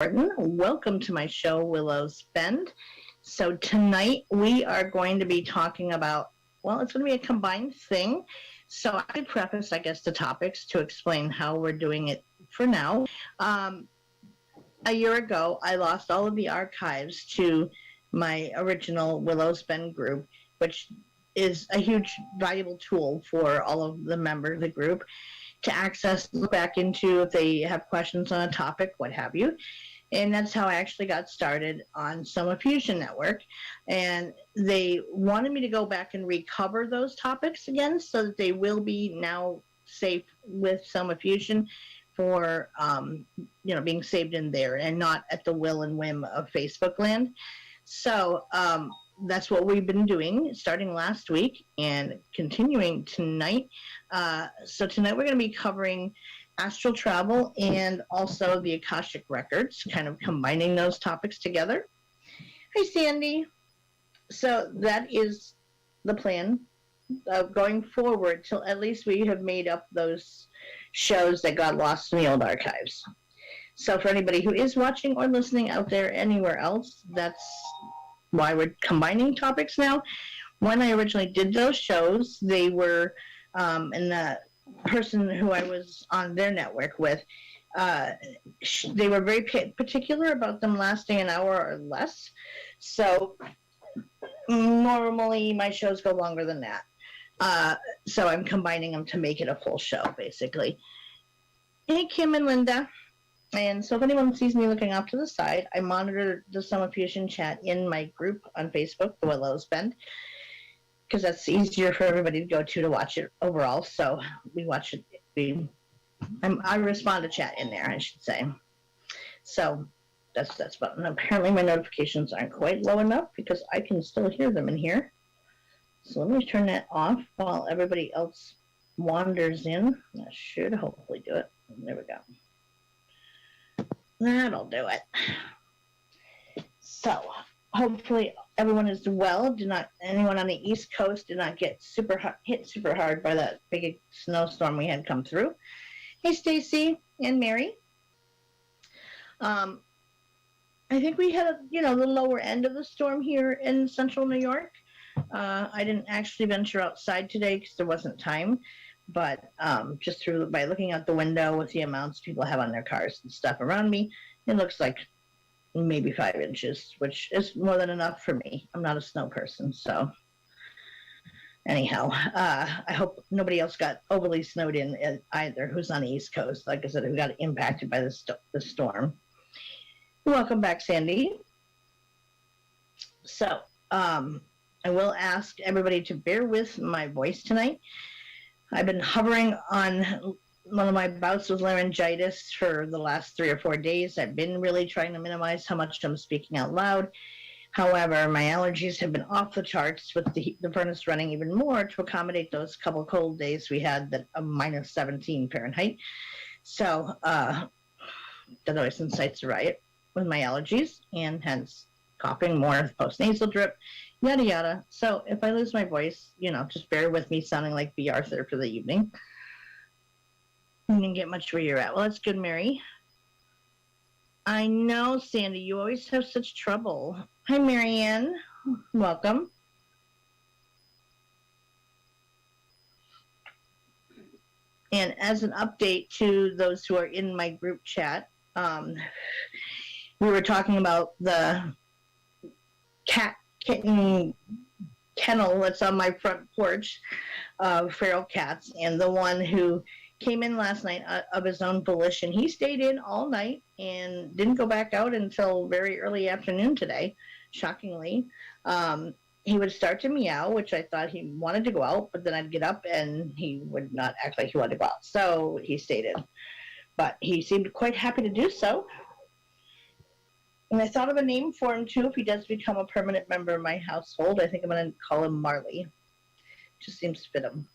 Gorton. Welcome to my show, Willows Bend. So tonight we are going to be talking about, well, it's going to be a combined thing. So I could preface, I guess, the topics to explain how we're doing it for now. A year ago, I lost all of the archives to my original Willows Bend group, which is a huge valuable tool for all of the members of the group to access, look back into if they have questions on a topic, what have you. And that's how I actually got started on Soma Fusion Network. And they wanted me to go back and recover those topics again so that they will be now safe with Soma Fusion for, being saved in there and not at the will and whim of Facebook land. So that's what we've been doing starting last week and continuing tonight. So tonight we're going to be covering Astral Travel and also the Akashic Records, kind of combining those topics together. Hi, Sandy. So that is the plan of going forward till at least we have made up those shows that got lost in the old archives. So for anybody who is watching or listening out there anywhere else, that's why we're combining topics now. When I originally did those shows, they were in the person who I was on their network with, they were very particular about them lasting an hour or less. So normally my shows go longer than that. So I'm combining them to make it a full show, basically. Hey, Kim and Linda. And so if anyone sees me looking off to the side, I monitor the Soma Fusion chat in my group on Facebook, the Willows Bend, because that's easier for everybody to go to watch it overall. So we watch it. I respond to chat in there, I should say. So that's about. And apparently my notifications aren't quite low enough because I can still hear them in here. So let me turn that off while everybody else wanders in. That should hopefully do it. There we go. That'll do it. So hopefully everyone is well. Anyone on the East Coast did not get hit super hard by that big snowstorm we had come through. Hey, Stacy and Mary. I think we had the lower end of the storm here in central New York. I didn't actually venture outside today because there wasn't time, but just by looking out the window with the amounts people have on their cars and stuff around me, it looks like maybe 5 inches, which is more than enough for me. I'm not a snow person, so anyhow, I hope nobody else got overly snowed in either who's on the East Coast, like I said, who got impacted by the storm. Welcome back, Sandy. So I will ask everybody to bear with my voice tonight. I've been hovering on one of my bouts with laryngitis for the last 3 or 4 days. I've been really trying to minimize how much I'm speaking out loud. However, my allergies have been off the charts with the furnace running even more to accommodate those couple cold days we had that minus 17 Fahrenheit. So that always incites a riot with my allergies and hence coughing more, post-nasal drip, yada yada. So if I lose my voice, just bear with me sounding like B. Arthur for the evening. You didn't get much where you're at. Well, that's good, Mary. I know, Sandy, you always have such trouble. Hi, Marianne. Welcome. And as an update to those who are in my group chat, we were talking about the kitten kennel that's on my front porch of feral cats, and the one who came in last night of his own volition. He stayed in all night and didn't go back out until very early afternoon today, shockingly. He would start to meow, which I thought he wanted to go out, but then I'd get up and he would not act like he wanted to go out. So he stayed in. But he seemed quite happy to do so. And I thought of a name for him, too, if he does become a permanent member of my household. I think I'm going to call him Marley. Just seems to fit him.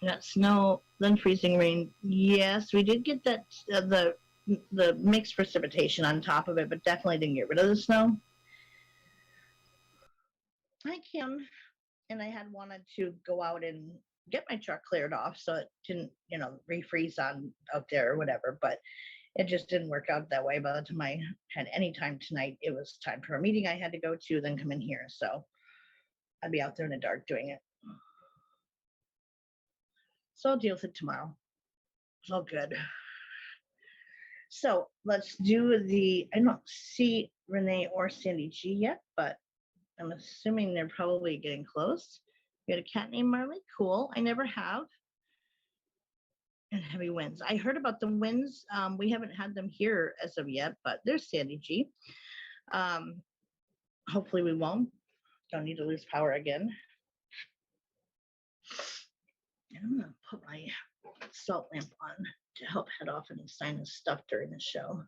Got snow, then freezing rain. Yes, we did get that the mixed precipitation on top of it, but definitely didn't get rid of the snow. Hi, Kim. And I had wanted to go out and get my truck cleared off so it didn't, refreeze out there or whatever. But it just didn't work out that way. By the time I had any time tonight, it was time for a meeting I had to go to, then come in here. So I'd be out there in the dark doing it. So I'll deal with it tomorrow. It's all good. So let's do the, I don't see Renee or Sandy G yet, but I'm assuming they're probably getting close. You got a cat named Marley? Cool. I never have. And heavy winds. I heard about the winds. We haven't had them here as of yet, but there's Sandy G. Hopefully we won't. Don't need to lose power again. And I'm gonna put my salt lamp on to help head off any sinus stuff during the show.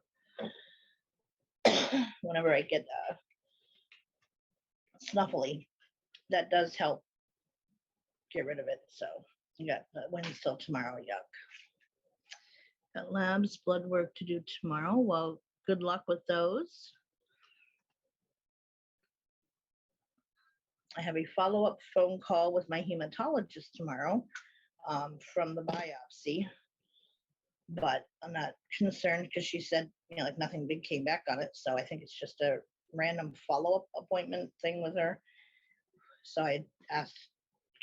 Whenever I get snuffly, that does help get rid of it. So you got winds till tomorrow. Yuck. Got labs, blood work to do tomorrow. Well, good luck with those. I have a follow-up phone call with my hematologist tomorrow from the biopsy, but I'm not concerned because she said, like nothing big came back on it. So I think it's just a random follow-up appointment thing with her. So I asked,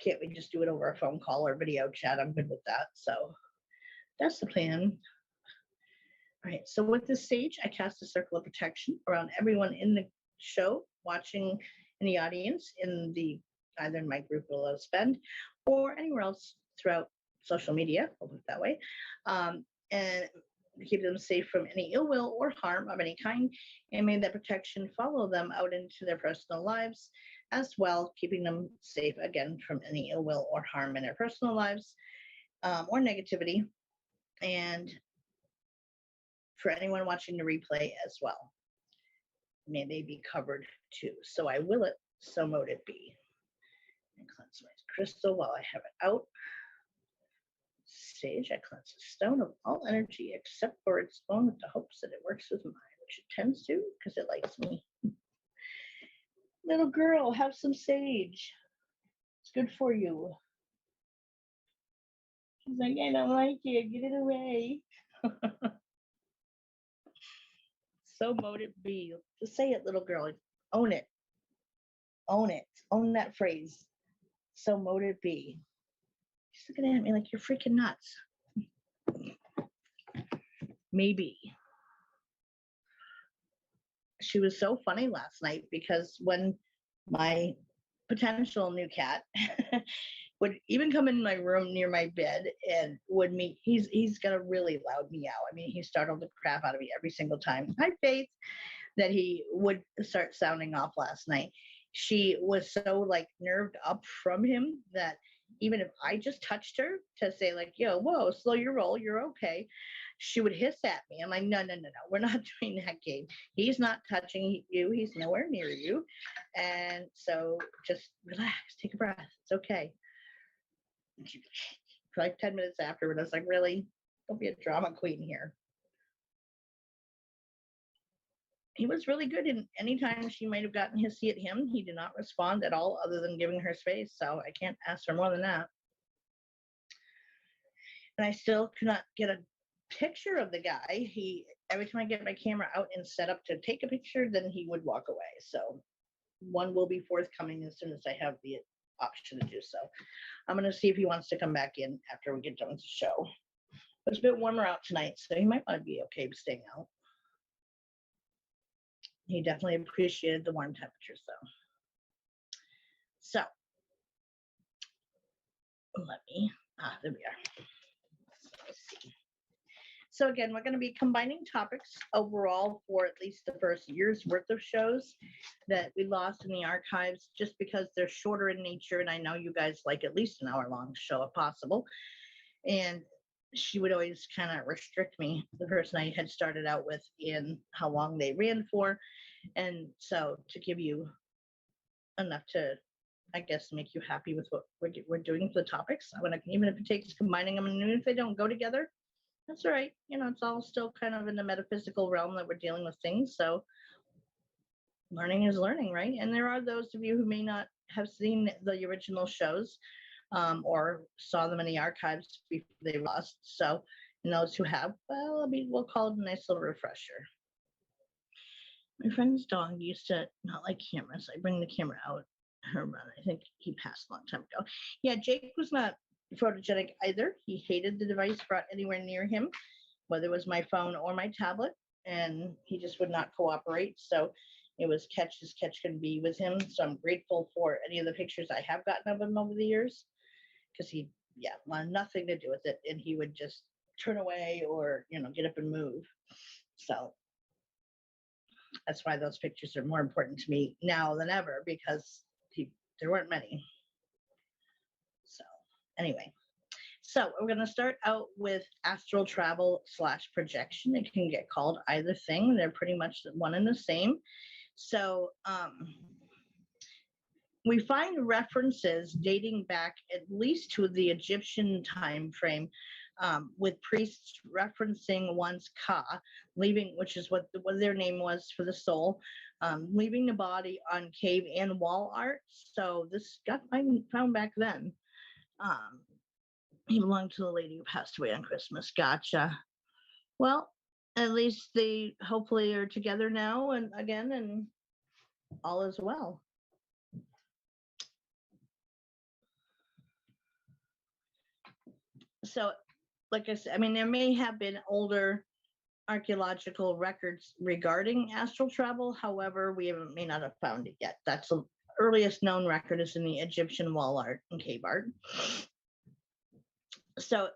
can't we just do it over a phone call or video chat? I'm good with that. So that's the plan. All right, so with this sage, I cast a circle of protection around everyone in the show, watching in the audience, either in my group Willows Spend or anywhere else throughout social media, I'll put it that way, and keep them safe from any ill will or harm of any kind, and may that protection follow them out into their personal lives as well, keeping them safe again from any ill will or harm in their personal lives or negativity, and for anyone watching the replay as well. May they be covered too. So I will it, so mote it be. And cleanse my crystal while I have it out. Sage, I cleanse the stone of all energy except for its own with the hopes that it works with mine, which it tends to because it likes me. Little girl, have some sage. It's good for you. She's like, I don't like it. Get it away. So mote it be. Just say it, little girl. Own it. Own it. Own that phrase. So mote it be. She's looking at me like you're freaking nuts. Maybe. She was so funny last night because when my potential new cat would even come in my room near my bed and would meet, he's got a really loud meow. I mean, he startled the crap out of me every single time. Hi, Faith, that he would start sounding off last night. She was so like nerved up from him that even if I just touched her to say like, yo, whoa, slow your roll, you're okay, she would hiss at me. I'm like, no, we're not doing that game. He's not touching you. He's nowhere near you. And so just relax, take a breath. It's okay. For like 10 minutes afterward, I was like, really? Don't be a drama queen here. He was really good, and anytime she might have gotten hissy at him, he did not respond at all other than giving her space. So I can't ask for more than that. And I still could not get a picture of the guy. Every time I get my camera out and set up to take a picture, then he would walk away. So one will be forthcoming as soon as I have the option to do so. I'm going to see if he wants to come back in after we get done with the show. But it's a bit warmer out tonight, so he might want to be okay staying out. He definitely appreciated the warm temperatures, though. So, there we are. Let's see. So again, we're going to be combining topics overall for at least the first year's worth of shows that we lost in the archives, just because they're shorter in nature, and I know you guys like at least an hour-long show if possible. And she would always kind of restrict me, the person I had started out with, in how long they ran for. And so to give you enough to, I guess, make you happy with what we're doing for the topics, I'm gonna, even if it takes combining them, and even if they don't go together, that's all right. It's all still kind of in the metaphysical realm that we're dealing with things. So learning is learning, right? And there are those of you who may not have seen the original shows or saw them in the archives before they lost. So And those who have, well, I mean, we'll call it a nice little refresher. My friend's dog used to not like cameras. I bring the camera out. I think he passed a long time ago. Yeah, Jake was not photogenic either. He hated the device brought anywhere near him, whether it was my phone or my tablet, and he just would not cooperate. So it was catch as catch can be with him. So I'm grateful for any of the pictures I have gotten of him over the years, because he, yeah, wanted nothing to do with it, and he would just turn away or, you know, get up and move. So that's why those pictures are more important to me now than ever, because there weren't many. So anyway, so we're going to start out with astral travel / projection. It can get called either thing. They're pretty much one and the same. So we find references dating back at least to the Egyptian time frame, with priests referencing one's ka, leaving, which is what their name was for the soul, leaving the body on cave and wall art. So this got found back then. He belonged to the lady who passed away on Christmas. Gotcha. Well, at least they hopefully are together now and again, and all is well. So, like I said, I mean, there may have been older archaeological records regarding astral travel. However, we may not have found it yet. That's the earliest known record is in the Egyptian wall art and cave art. So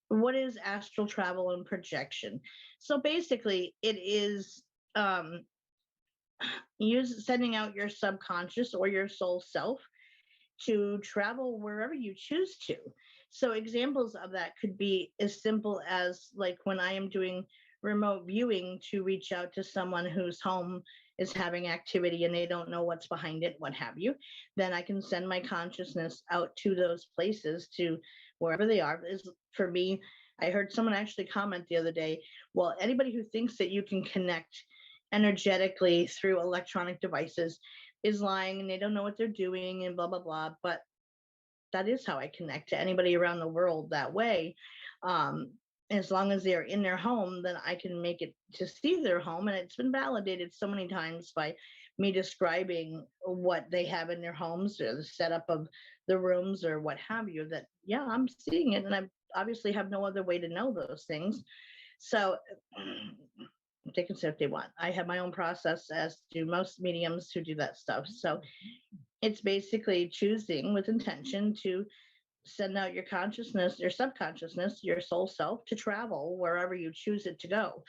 what is astral travel and projection? So basically it is sending out your subconscious or your soul self to travel wherever you choose to. So examples of that could be as simple as, like, when I am doing remote viewing to reach out to someone whose home is having activity and they don't know what's behind it, what have you, then I can send my consciousness out to those places, to wherever they are. For me, I heard someone actually comment the other day, well, anybody who thinks that you can connect energetically through electronic devices is lying, and they don't know what they're doing and blah, blah, blah. But that is how I connect to anybody around the world that way. As long as they're in their home, then I can make it to see their home. And it's been validated so many times by me describing what they have in their homes or the setup of the rooms or what have you, that, yeah, I'm seeing it. And I obviously have no other way to know those things. So they can say what they want. I have my own process, as do most mediums who do that stuff. So it's basically choosing with intention to send out your consciousness, your subconsciousness, your soul self to travel wherever you choose it to go.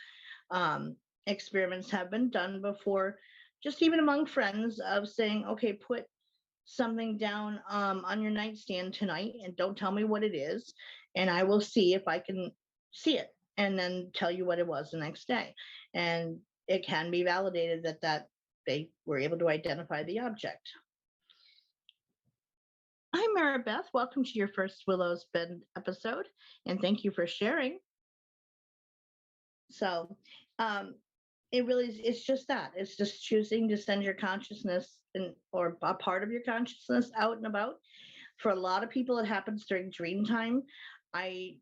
Experiments have been done before, just even among friends, of saying, okay, put something down on your nightstand tonight and don't tell me what it is, and I will see if I can see it and then tell you what it was the next day. And it can be validated that they were able to identify the object. Hi, Maribeth. Welcome to your first Willows Bend episode, and thank you for sharing. So it really is, it's just that. It's just choosing to send your consciousness or a part of your consciousness out and about. For a lot of people, it happens during dream time. I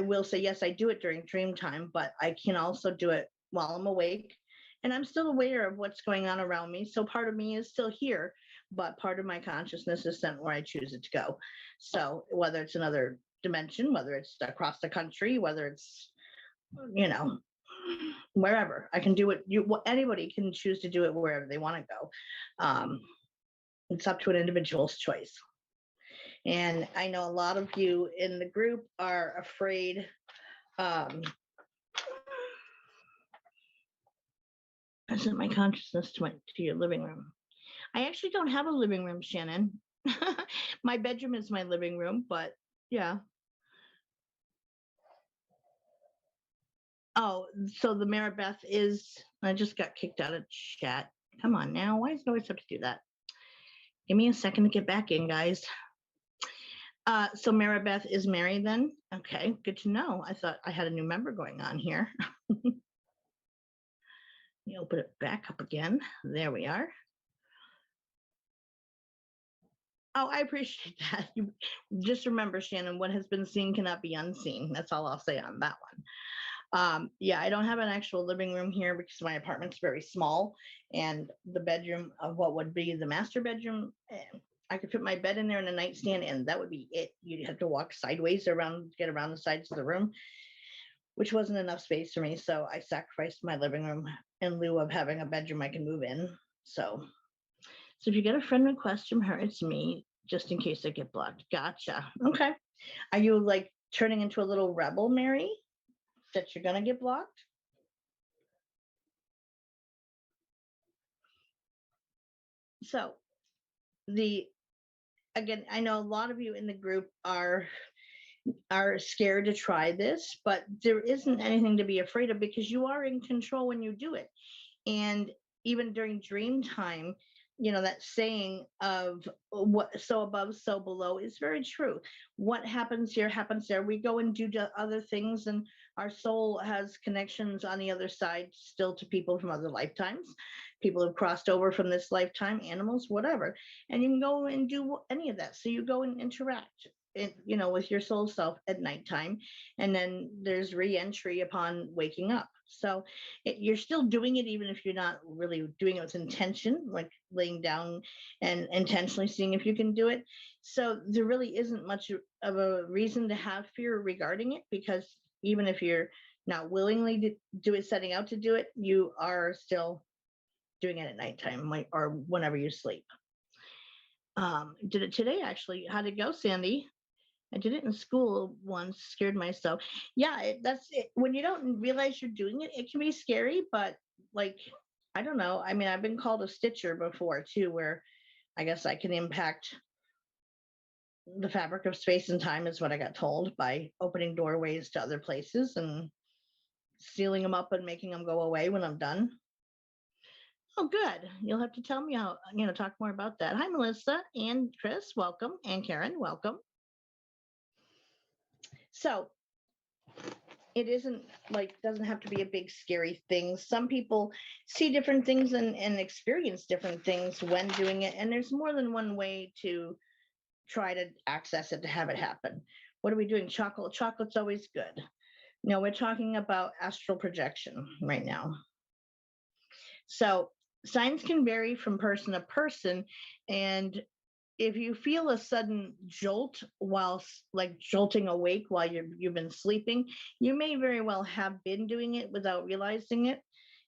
will say, yes, I do it during dream time, but I can also do it while I'm awake. And I'm still aware of what's going on around me. So part of me is still here, but part of my consciousness is sent where I choose it to go. So whether it's another dimension, whether it's across the country, whether it's, you know, wherever, I can do it. Anybody can choose to do it wherever they want to go. It's up to an individual's choice. And I know a lot of you in the group are afraid. I sent my consciousness to your living room. I actually don't have a living room, Shannon. My bedroom is my living room, but yeah. Oh, so the Maribeth is, I just got kicked out of chat. Come on now, why does it always have to do that? Give me a second to get back in, guys. So Maribeth is married then? Okay, good to know. I thought I had a new member going on here. Let me open it back up again. There we are. Oh, I appreciate that. You just remember, Shannon, what has been seen cannot be unseen. That's all I'll say on that one. Yeah, I don't have an actual living room here because my apartment's very small, and the bedroom of what would be the master bedroom, I could fit my bed in there and a nightstand, and that would be it. You'd have to walk sideways around, get around the sides of the room, which wasn't enough space for me. So I sacrificed my living room in lieu of having a bedroom I can move in. So if you get a friend request from her, it's me, just in case I get blocked. Gotcha. Okay. Are you like turning into a little rebel, Mary, that you're gonna get blocked? So again, I know a lot of you in the group are scared to try this, but there isn't anything to be afraid of because you are in control when you do it. And even during dream time, that saying of what so above, so below is very true. What happens here happens there. We go and do other things, and our soul has connections on the other side still to people from other lifetimes, people who've crossed over from this lifetime, animals, whatever. And you can go and do any of that. So you go and interact with your soul self at nighttime, and then there's re-entry upon waking up. So you're still doing it even if you're not really doing it with intention, like laying down and intentionally seeing if you can do it. So there really isn't much of a reason to have fear regarding it, because even if you're not willingly to do it, setting out to do it, you are still doing it at nighttime, or whenever you sleep. Did it today, actually. How'd it go, Sandy? I did it in school once, scared myself. Yeah, that's it. When you don't realize you're doing it, it can be scary, but like, I don't know. I mean, I've been called a stitcher before too, where I guess I can impact the fabric of space and time, is what I got told, by opening doorways to other places and sealing them up and making them go away when I'm done. Oh, good. You'll have to tell me how, talk more about that. Hi, Melissa and Chris, welcome. And Karen, welcome. So it isn't doesn't have to be a big scary thing. Some people see different things and experience different things when doing it, and there's more than one way to try to access it, to have it happen. What are we doing? Chocolate's always good. No, we're talking about astral projection right now. So signs can vary from person to person, and if you feel a sudden jolt while jolting awake while you've been sleeping, you may very well have been doing it without realizing it,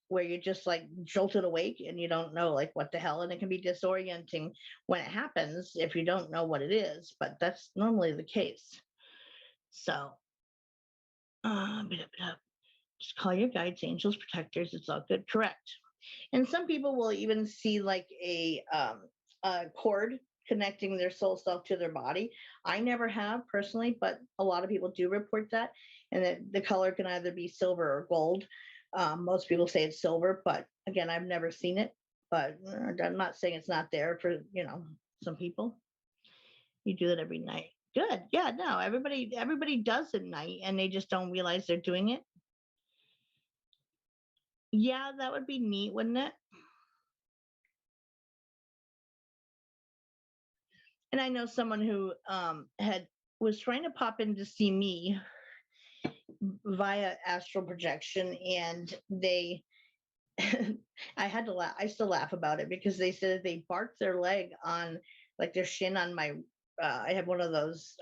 where you're just jolted awake and you don't know what the hell, and it can be disorienting when it happens if you don't know what it is, but that's normally the case. So just call your guides, angels, protectors, it's all good. Correct. And some people will even see a cord connecting their soul self to their body. I never have personally, but a lot of people do report that, and that the color can either be silver or gold. Most people say it's silver, but again, I've never seen it. But I'm not saying it's not there for some people. You do that every night. Good. Yeah. No. Everybody does at night, and they just don't realize they're doing it. Yeah, that would be neat, wouldn't it? And I know someone who was trying to pop in to see me via astral projection, and they I had to laugh. I still laugh about it because they said that they barked their leg on their shin on my I have one of those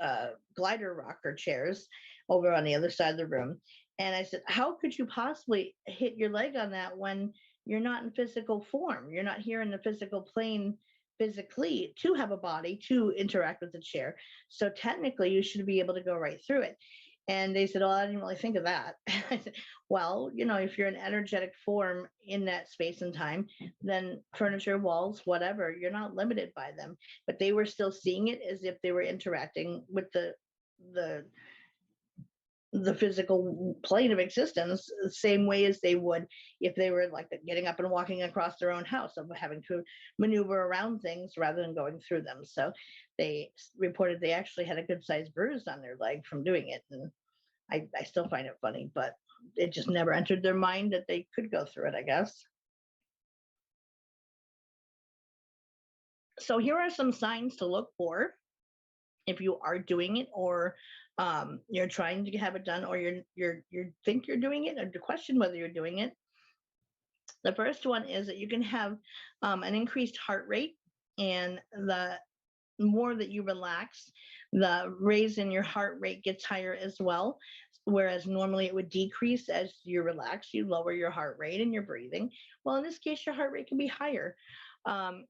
glider rocker chairs over on the other side of the room, and I said, how could you possibly hit your leg on that when you're not in physical form? You're not here in the physical plane physically to have a body to interact with the chair. So technically you should be able to go right through it. And they said, oh, I didn't really think of that. I said, well, if you're an energetic form in that space and time, then furniture, walls, whatever, you're not limited by them. But they were still seeing it as if they were interacting with the physical plane of existence the same way as they would if they were getting up and walking across their own house, of having to maneuver around things rather than going through them. So they reported they actually had a good sized bruise on their leg from doing it. And I still find it funny, but it just never entered their mind that they could go through it, I guess. So here are some signs to look for if you are doing it, or you're trying to have it done, or you think you're doing it, or to question whether you're doing it. The first one is that you can have an increased heart rate, and the more that you relax, the raise in your heart rate gets higher as well. Whereas normally it would decrease as you relax, you lower your heart rate and your breathing. Well, in this case, your heart rate can be higher. Um,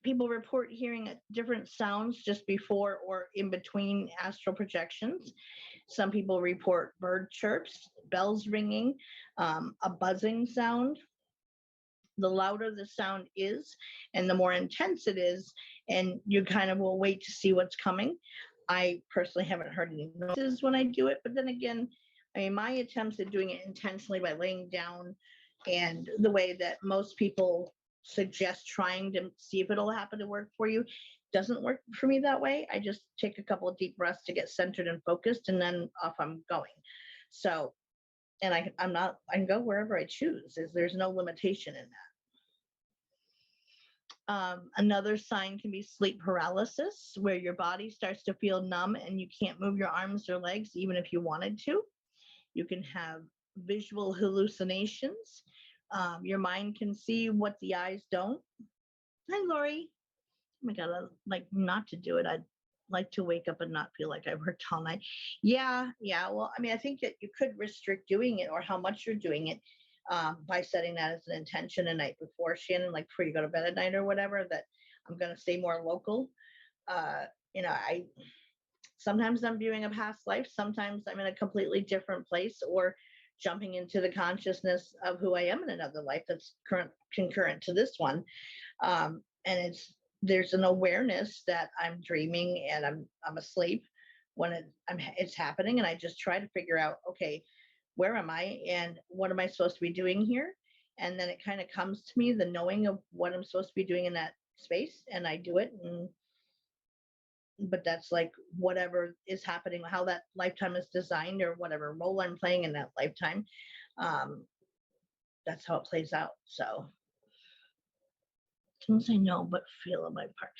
People report hearing different sounds just before or in between astral projections. Some people report bird chirps, bells ringing, a buzzing sound. The louder the sound is and the more intense it is, and you kind of will wait to see what's coming. I personally haven't heard any noises when I do it, but then again, I mean, my attempts at doing it intentionally by laying down and the way that most people suggest trying to see if it'll happen to work for you doesn't work for me that way. I just take a couple of deep breaths to get centered and focused, and then off I'm going. So, and I can go wherever I choose. There's no limitation in that. Another sign can be sleep paralysis, where your body starts to feel numb and you can't move your arms or legs even if you wanted to. You can have visual hallucinations. Your mind can see what the eyes don't. Hi, Lori. Oh my God, I like not to do it. I'd like to wake up and not feel like I worked all night. Yeah. Well, I mean, I think that you could restrict doing it or how much you're doing it by setting that as an intention a night before, Shannon, like before you go to bed at night or whatever, that I'm going to stay more local. I sometimes I'm viewing a past life, sometimes I'm in a completely different place, or jumping into the consciousness of who I am in another life that's concurrent to this one. And there's an awareness that I'm dreaming and I'm asleep when it's happening, and I just try to figure out, okay, where am I and what am I supposed to be doing here? And then it kind of comes to me, the knowing of what I'm supposed to be doing in that space, and I do it. But that's like whatever is happening, how that lifetime is designed, or whatever role I'm playing in that lifetime. That's how it plays out. So don't say no, but feel on my part.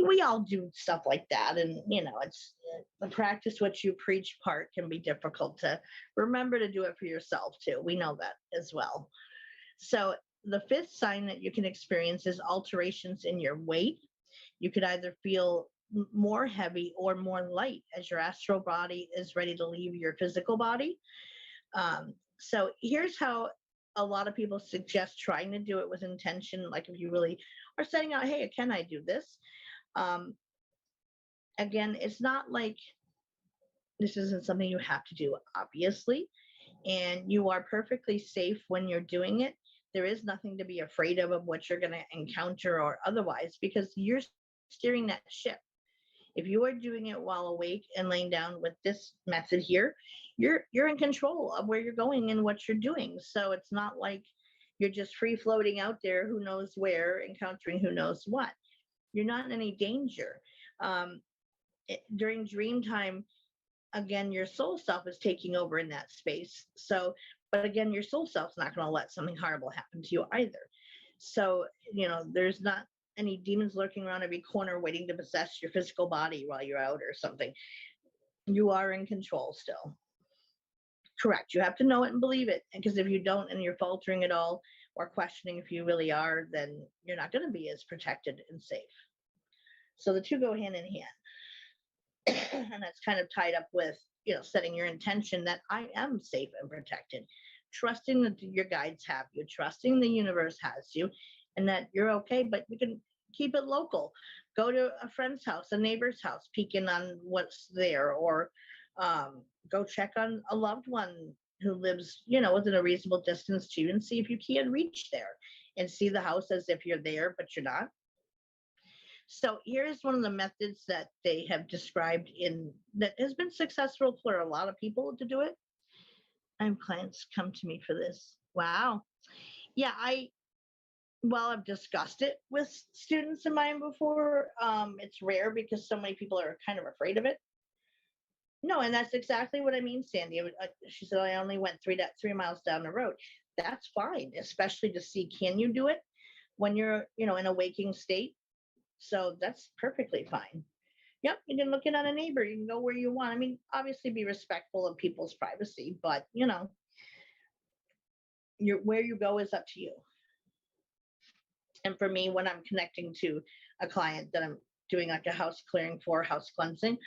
We all do stuff like that, and it's the practice what you preach part can be difficult to remember to do it for yourself too. We know that as well. So the fifth sign that you can experience is alterations in your weight. You could either feel more heavy or more light as your astral body is ready to leave your physical body. So here's how a lot of people suggest trying to do it with intention. Like if you really are setting out, hey, can I do this? Again, it's not like this isn't something you have to do, obviously, and you are perfectly safe when you're doing it. There is nothing to be afraid of what you're going to encounter or otherwise, because you're steering that ship. If you are doing it while awake and laying down with this method here, you're in control of where you're going and what you're doing. So it's not like you're just free floating out there, who knows where, encountering who knows what. You're not in any danger. During dream time, again, your soul self is taking over in that space. So, but again, your soul self's not going to let something horrible happen to you either. So, there's not any demons lurking around every corner waiting to possess your physical body while you're out or something. You are in control still. Correct. You have to know it and believe it. Because if you don't and you're faltering at all or questioning if you really are, then you're not going to be as protected and safe. So the two go hand in hand. And that's kind of tied up with, setting your intention that I am safe and protected, trusting that your guides have you, trusting the universe has you, and that you're okay, but you can keep it local. Go to a friend's house, a neighbor's house, peek in on what's there, or go check on a loved one who lives, within a reasonable distance to you, and see if you can reach there and see the house as if you're there, but you're not. So here's one of the methods that they have described that has been successful for a lot of people to do it. I have clients come to me for this. Wow. Yeah, I've discussed it with students of mine before. It's rare because so many people are kind of afraid of it. No, and that's exactly what I mean, Sandy. She said, I only went 3 miles down the road. That's fine, especially to see, can you do it when you're, in a waking state? So that's perfectly fine. Yep, you can look in on a neighbor. You can go where you want. I mean, obviously be respectful of people's privacy, but where you go is up to you. And for me, when I'm connecting to a client that I'm doing like a house clearing for, house cleansing,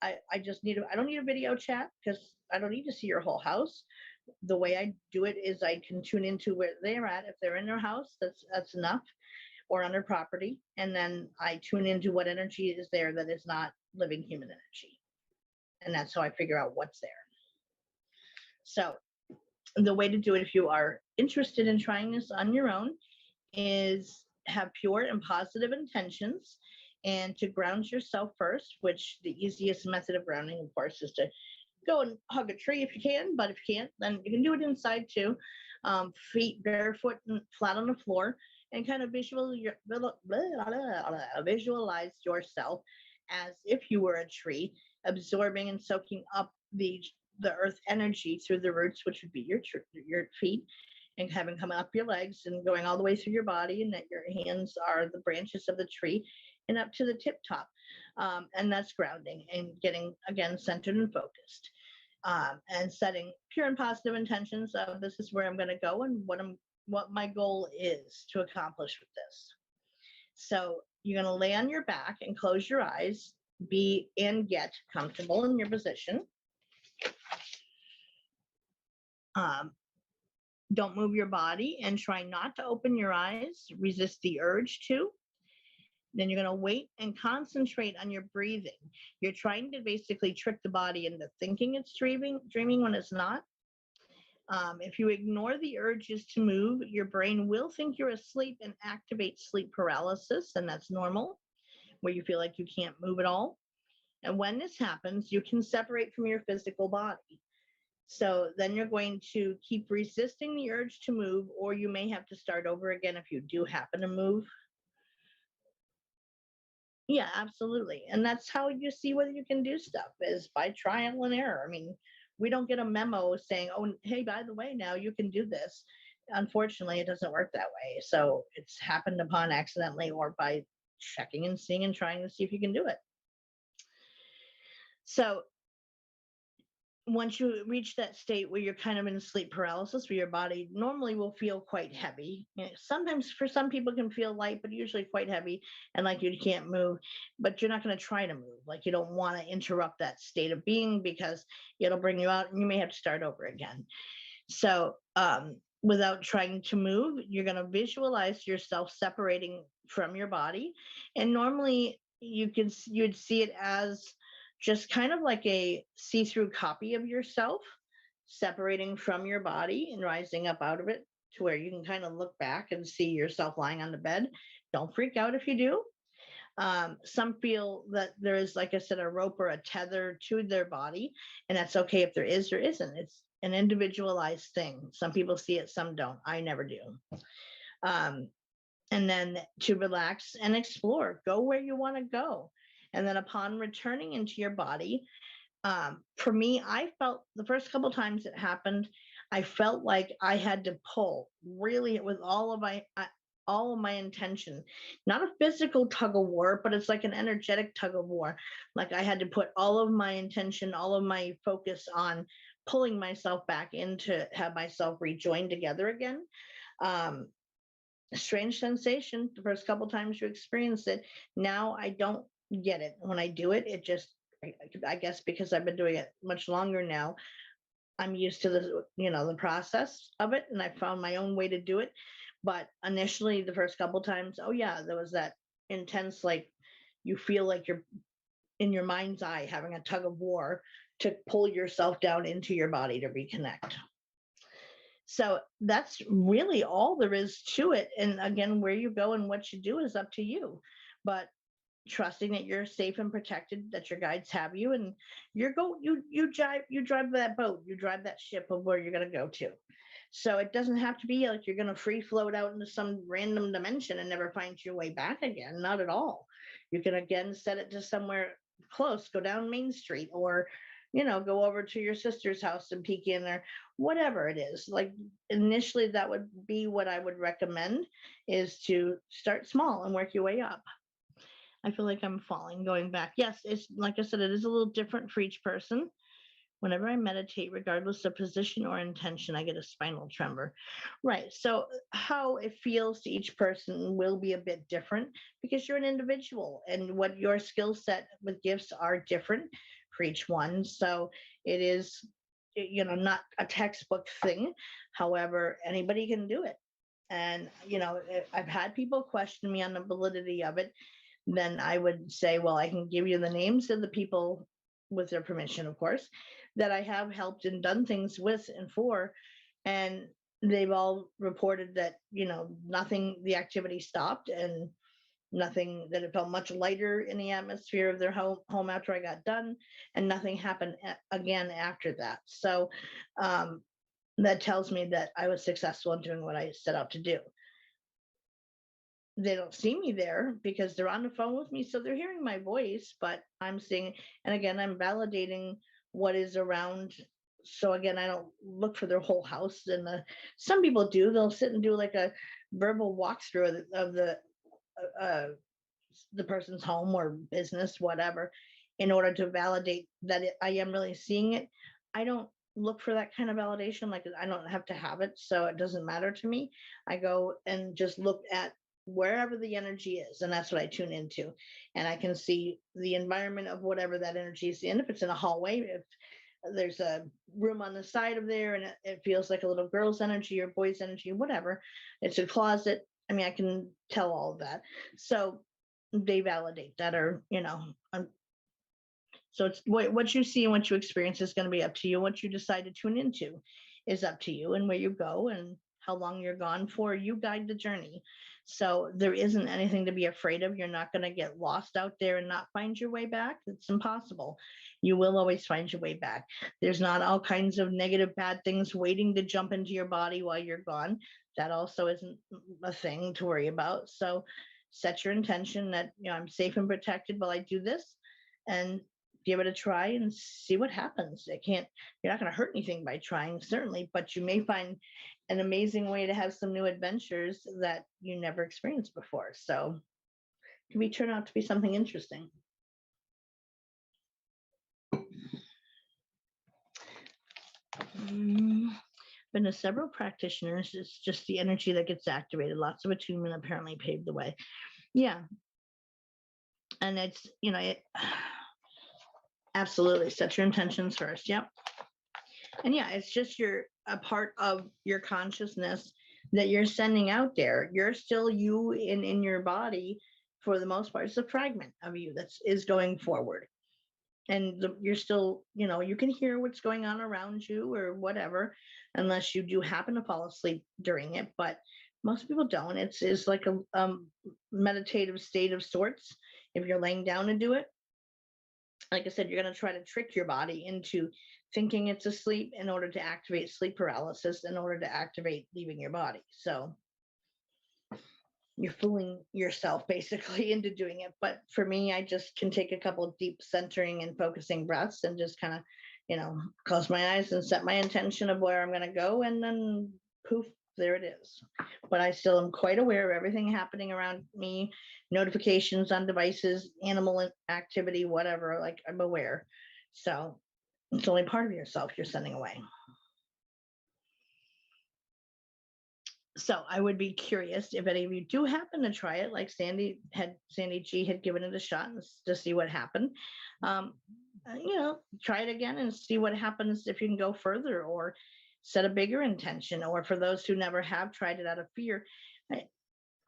I don't need a video chat because I don't need to see your whole house. The way I do it is I can tune into where they're at. If they're in their house, that's enough, or on their property. And then I tune into what energy is there that is not living human energy. And that's how I figure out what's there. So the way to do it, if you are interested in trying this on your own, is have pure and positive intentions and to ground yourself first, which the easiest method of grounding, of course, is to go and hug a tree if you can, but if you can't, then you can do it inside too. Feet barefoot and flat on the floor, and kind of visualize yourself as if you were a tree, absorbing and soaking up the earth energy through the roots, which would be your feet, and having come up your legs and going all the way through your body, and that your hands are the branches of the tree and up to the tip top. And that's grounding and getting, again, centered and focused, and setting pure and positive intentions of this is where I'm going to go and what my goal is to accomplish with this. So you're going to lay on your back and close your eyes, and get comfortable in your position. Don't move your body and try not to open your eyes. Resist the urge to. Then you're going to wait and concentrate on your breathing. You're trying to basically trick the body into thinking it's dreaming when it's not. If you ignore the urges to move, your brain will think you're asleep and activate sleep paralysis, and that's normal, where you feel like you can't move at all. And when this happens, you can separate from your physical body. So then you're going to keep resisting the urge to move, or you may have to start over again if you do happen to move. Yeah, absolutely. And that's how you see whether you can do stuff, is by trial and error. I mean, we don't get a memo saying, oh, hey, by the way, now you can do this. Unfortunately, it doesn't work that way. So it's happened upon accidentally or by checking and seeing and trying to see if you can do it. So once you reach that state where you're kind of in sleep paralysis, where your body normally will feel quite heavy. Sometimes for some people can feel light, but usually quite heavy and like you can't move, but you're not going to try to move. Like you don't want to interrupt that state of being because it'll bring you out and you may have to start over again. So without trying to move, you're going to visualize yourself separating from your body. And normally you'd see it as just kind of like a see-through copy of yourself separating from your body and rising up out of it to where you can kind of look back and see yourself lying on the bed. Don't freak out if you do. Some feel that there is, like I said, a rope or a tether to their body, and that's okay if there is or isn't. It's an individualized thing. Some people see it, some don't. I never do. And then to relax and explore, go where you want to go. And then upon returning into your body, for me, I felt the first couple times it happened, I felt like I had to pull really with all of my intention, not a physical tug of war, but it's like an energetic tug of war. Like I had to put all of my intention, all of my focus on pulling myself back in to have myself rejoin together again. Strange sensation the first couple times you experience it. Now I don't get it. When I do it, it just, I guess because I've been doing it much longer now, I'm used to the process of it, and I found my own way to do it. But initially, the first couple times, oh yeah, there was that intense, like you feel like you're in your mind's eye having a tug of war to pull yourself down into your body to reconnect. So that's really all there is to it. And again, where you go and what you do is up to you. But trusting that you're safe and protected, that your guides have you, and you drive that boat, you drive that ship of where you're going to go to. So it doesn't have to be like you're going to free float out into some random dimension and never find your way back again. Not at all. You can again set it to somewhere close, go down Main Street, or go over to your sister's house and peek in there, whatever it is. Like initially that would be what I would recommend, is to start small and work your way up. I feel like I'm falling, going back. Yes, it's like I said, it is a little different for each person. Whenever I meditate, regardless of position or intention, I get a spinal tremor. Right. So, how it feels to each person will be a bit different because you're an individual and what your skill set with gifts are different for each one. So, it is, not a textbook thing. However, anybody can do it. And, I've had people question me on the validity of it. Then I would say, well, I can give you the names of the people with their permission, of course, that I have helped and done things with and for. And they've all reported that, nothing, the activity stopped and nothing, that it felt much lighter in the atmosphere of their home after I got done, and nothing happened again after that. So that tells me that I was successful in doing what I set out to do. They don't see me there because they're on the phone with me, so they're hearing my voice, but I'm seeing, and again, I'm validating what is around. So again, I don't look for their whole house. And some people do. They'll sit and do like a verbal walkthrough of the person's home or business, whatever, in order to validate that I am really seeing it. I don't look for that kind of validation. Like, I don't have to have it, so it doesn't matter to me. I go and just look at wherever the energy is, and that's what I tune into. And I can see the environment of whatever that energy is in. If it's in a hallway, if there's a room on the side of there and it feels like a little girl's energy or boy's energy, whatever, it's a closet. I mean, I can tell all of that. So they validate that, or so it's what you see and what you experience is going to be up to you. What you decide to tune into is up to you, and where you go and how long you're gone for, you guide the journey. So there isn't anything to be afraid of. You're not going to get lost out there and not find your way back. It's impossible. You will always find your way back. There's not all kinds of negative, bad things waiting to jump into your body while you're gone. That also isn't a thing to worry about. So set your intention that, I'm safe and protected while I do this, and give it a try and see what happens. You're not going to hurt anything by trying, certainly, but you may find an amazing way to have some new adventures that you never experienced before. So it can turn out to be something interesting. Been to several practitioners. It's just the energy that gets activated. Lots of attunement apparently paved the way. Yeah. And it's, absolutely set your intentions first. Yep. And yeah, it's just a part of your consciousness that you're sending out there. You're still you in your body for the most part. It's a fragment of you that is going forward. And you're still, you can hear what's going on around you or whatever, unless you do happen to fall asleep during it. But most people don't. It's like a meditative state of sorts. If you're laying down and do it, like I said, you're going to try to trick your body into thinking it's asleep in order to activate sleep paralysis, in order to activate leaving your body. So you're fooling yourself basically into doing it. But for me, I just can take a couple of deep centering and focusing breaths and just kind of, close my eyes and set my intention of where I'm going to go. And then poof, there it is. But I still am quite aware of everything happening around me, notifications on devices, animal activity, whatever, like I'm aware. So it's only part of yourself you're sending away. So I would be curious if any of you do happen to try it, like Sandy G had given it a shot to see what happened. Try it again and see what happens if you can go further, or set a bigger intention. Or for those who never have tried it out of fear,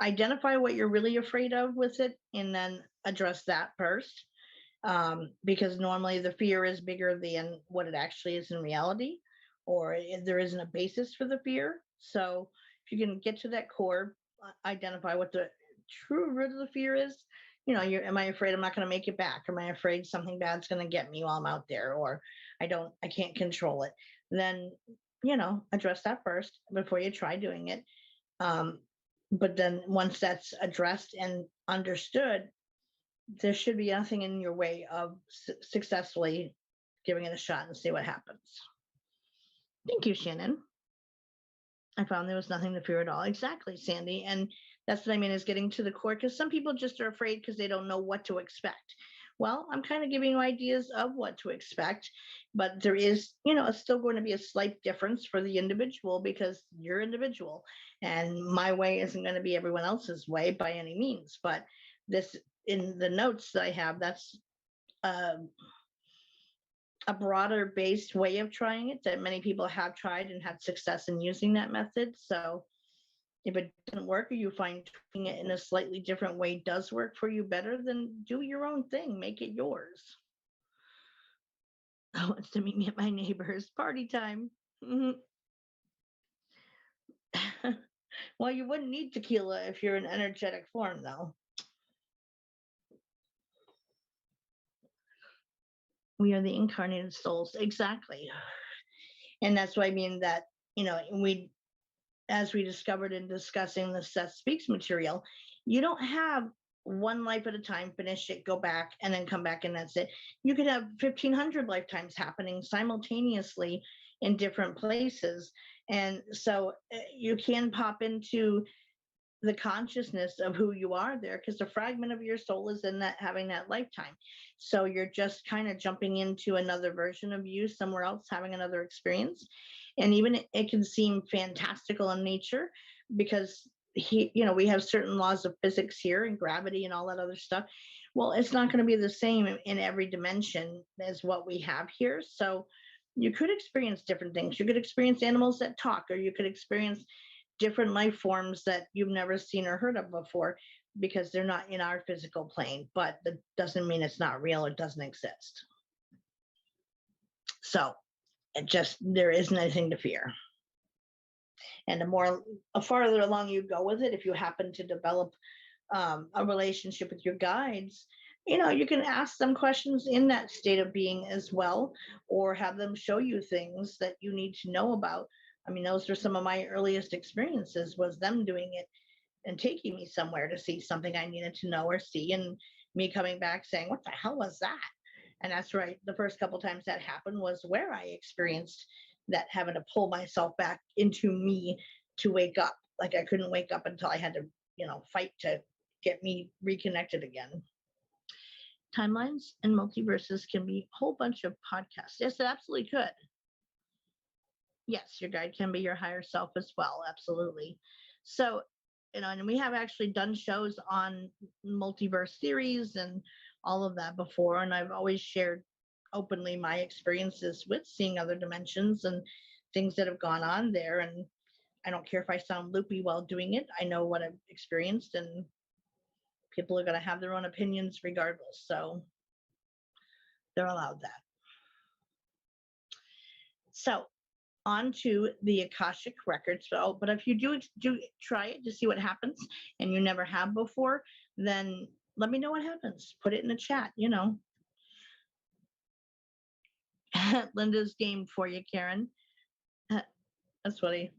identify what you're really afraid of with it and then address that first. Because normally the fear is bigger than what it actually is in reality, or there isn't a basis for the fear. So if you can get to that core, identify what the true root of the fear is. Am I afraid I'm not going to make it back? Am I afraid something bad's going to get me while I'm out there? Or I can't control it. Then, address that first before you try doing it. But then once that's addressed and understood, there should be nothing in your way of successfully giving it a shot and see what happens. Thank you, Shannon. I found there was nothing to fear at all. Exactly, Sandy. And that's what I mean, is getting to the core, because some people just are afraid because they don't know what to expect. Well, I'm kind of giving you ideas of what to expect, but there is, it's still going to be a slight difference for the individual because you're individual, and my way isn't going to be everyone else's way by any means. But this, in the notes that I have, that's a broader based way of trying it that many people have tried and had success in using that method. So if it doesn't work, or you find doing it in a slightly different way does work for you better, then do your own thing, make it yours. I wants to meet me at my neighbor's party time. Well, you wouldn't need tequila if you're in energetic form, though. We are the incarnated souls. Exactly. And that's why I mean that, as we discovered in discussing the Seth Speaks material, you don't have one life at a time, finish it, go back, and then come back, and that's it. You could have 1,500 lifetimes happening simultaneously in different places. And so you can pop into the consciousness of who you are there, because the fragment of your soul is in that, having that lifetime. So you're just kind of jumping into another version of you somewhere else, having another experience. And even it can seem fantastical in nature, because we have certain laws of physics here and gravity and all that other stuff. Well, it's not going to be the same in every dimension as what we have here. So you could experience different things. You could experience animals that talk, or you could experience different life forms that you've never seen or heard of before, because they're not in our physical plane. But that doesn't mean it's not real or doesn't exist. So there isn't anything to fear. And the farther along you go with it, if you happen to develop a relationship with your guides, you can ask them questions in that state of being as well, or have them show you things that you need to know about. I mean, those are some of my earliest experiences, was them doing it and taking me somewhere to see something I needed to know or see, and me coming back saying, what the hell was that? And that's right. The first couple times that happened was where I experienced that, having to pull myself back into me to wake up. Like I couldn't wake up until I had to, fight to get me reconnected again. Timelines and multiverses can be a whole bunch of podcasts. Yes, it absolutely could. Yes, your guide can be your higher self as well. Absolutely. So, and we have actually done shows on multiverse theories and all of that before. And I've always shared openly my experiences with seeing other dimensions and things that have gone on there. And I don't care if I sound loopy while doing it. I know what I've experienced, and people are going to have their own opinions regardless. So they're allowed that. So on to the Akashic Records. But if you do try it to see what happens, and you never have before, then let me know what happens. Put it in the chat, Linda's game for you, Karen. That's funny.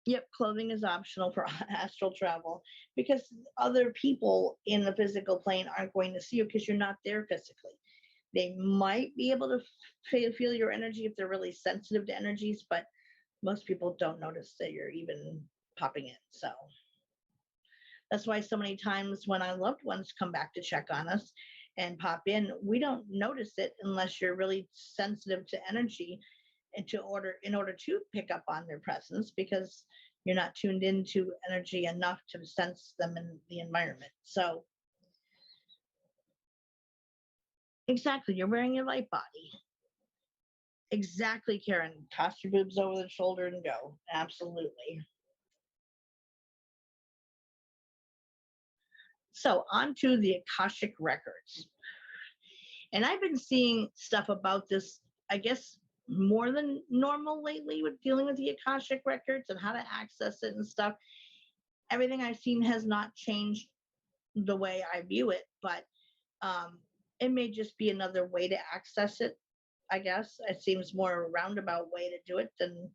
Yep, clothing is optional for astral travel, because other people in the physical plane aren't going to see you because you're not there physically. They might be able to feel your energy if they're really sensitive to energies, but most people don't notice that you're even popping in. So that's why so many times when our loved ones come back to check on us and pop in, we don't notice it unless you're really sensitive to energy, and in order to pick up on their presence, because you're not tuned into energy enough to sense them in the environment. So exactly, you're wearing your light body. Exactly, Karen. Toss your boobs over the shoulder and go. Absolutely. So on to the Akashic Records. And I've been seeing stuff about this, I guess, more than normal lately, with dealing with the Akashic Records and how to access it and stuff. Everything I've seen has not changed the way I view it, but it may just be another way to access it, I guess. It seems more a roundabout way to do it than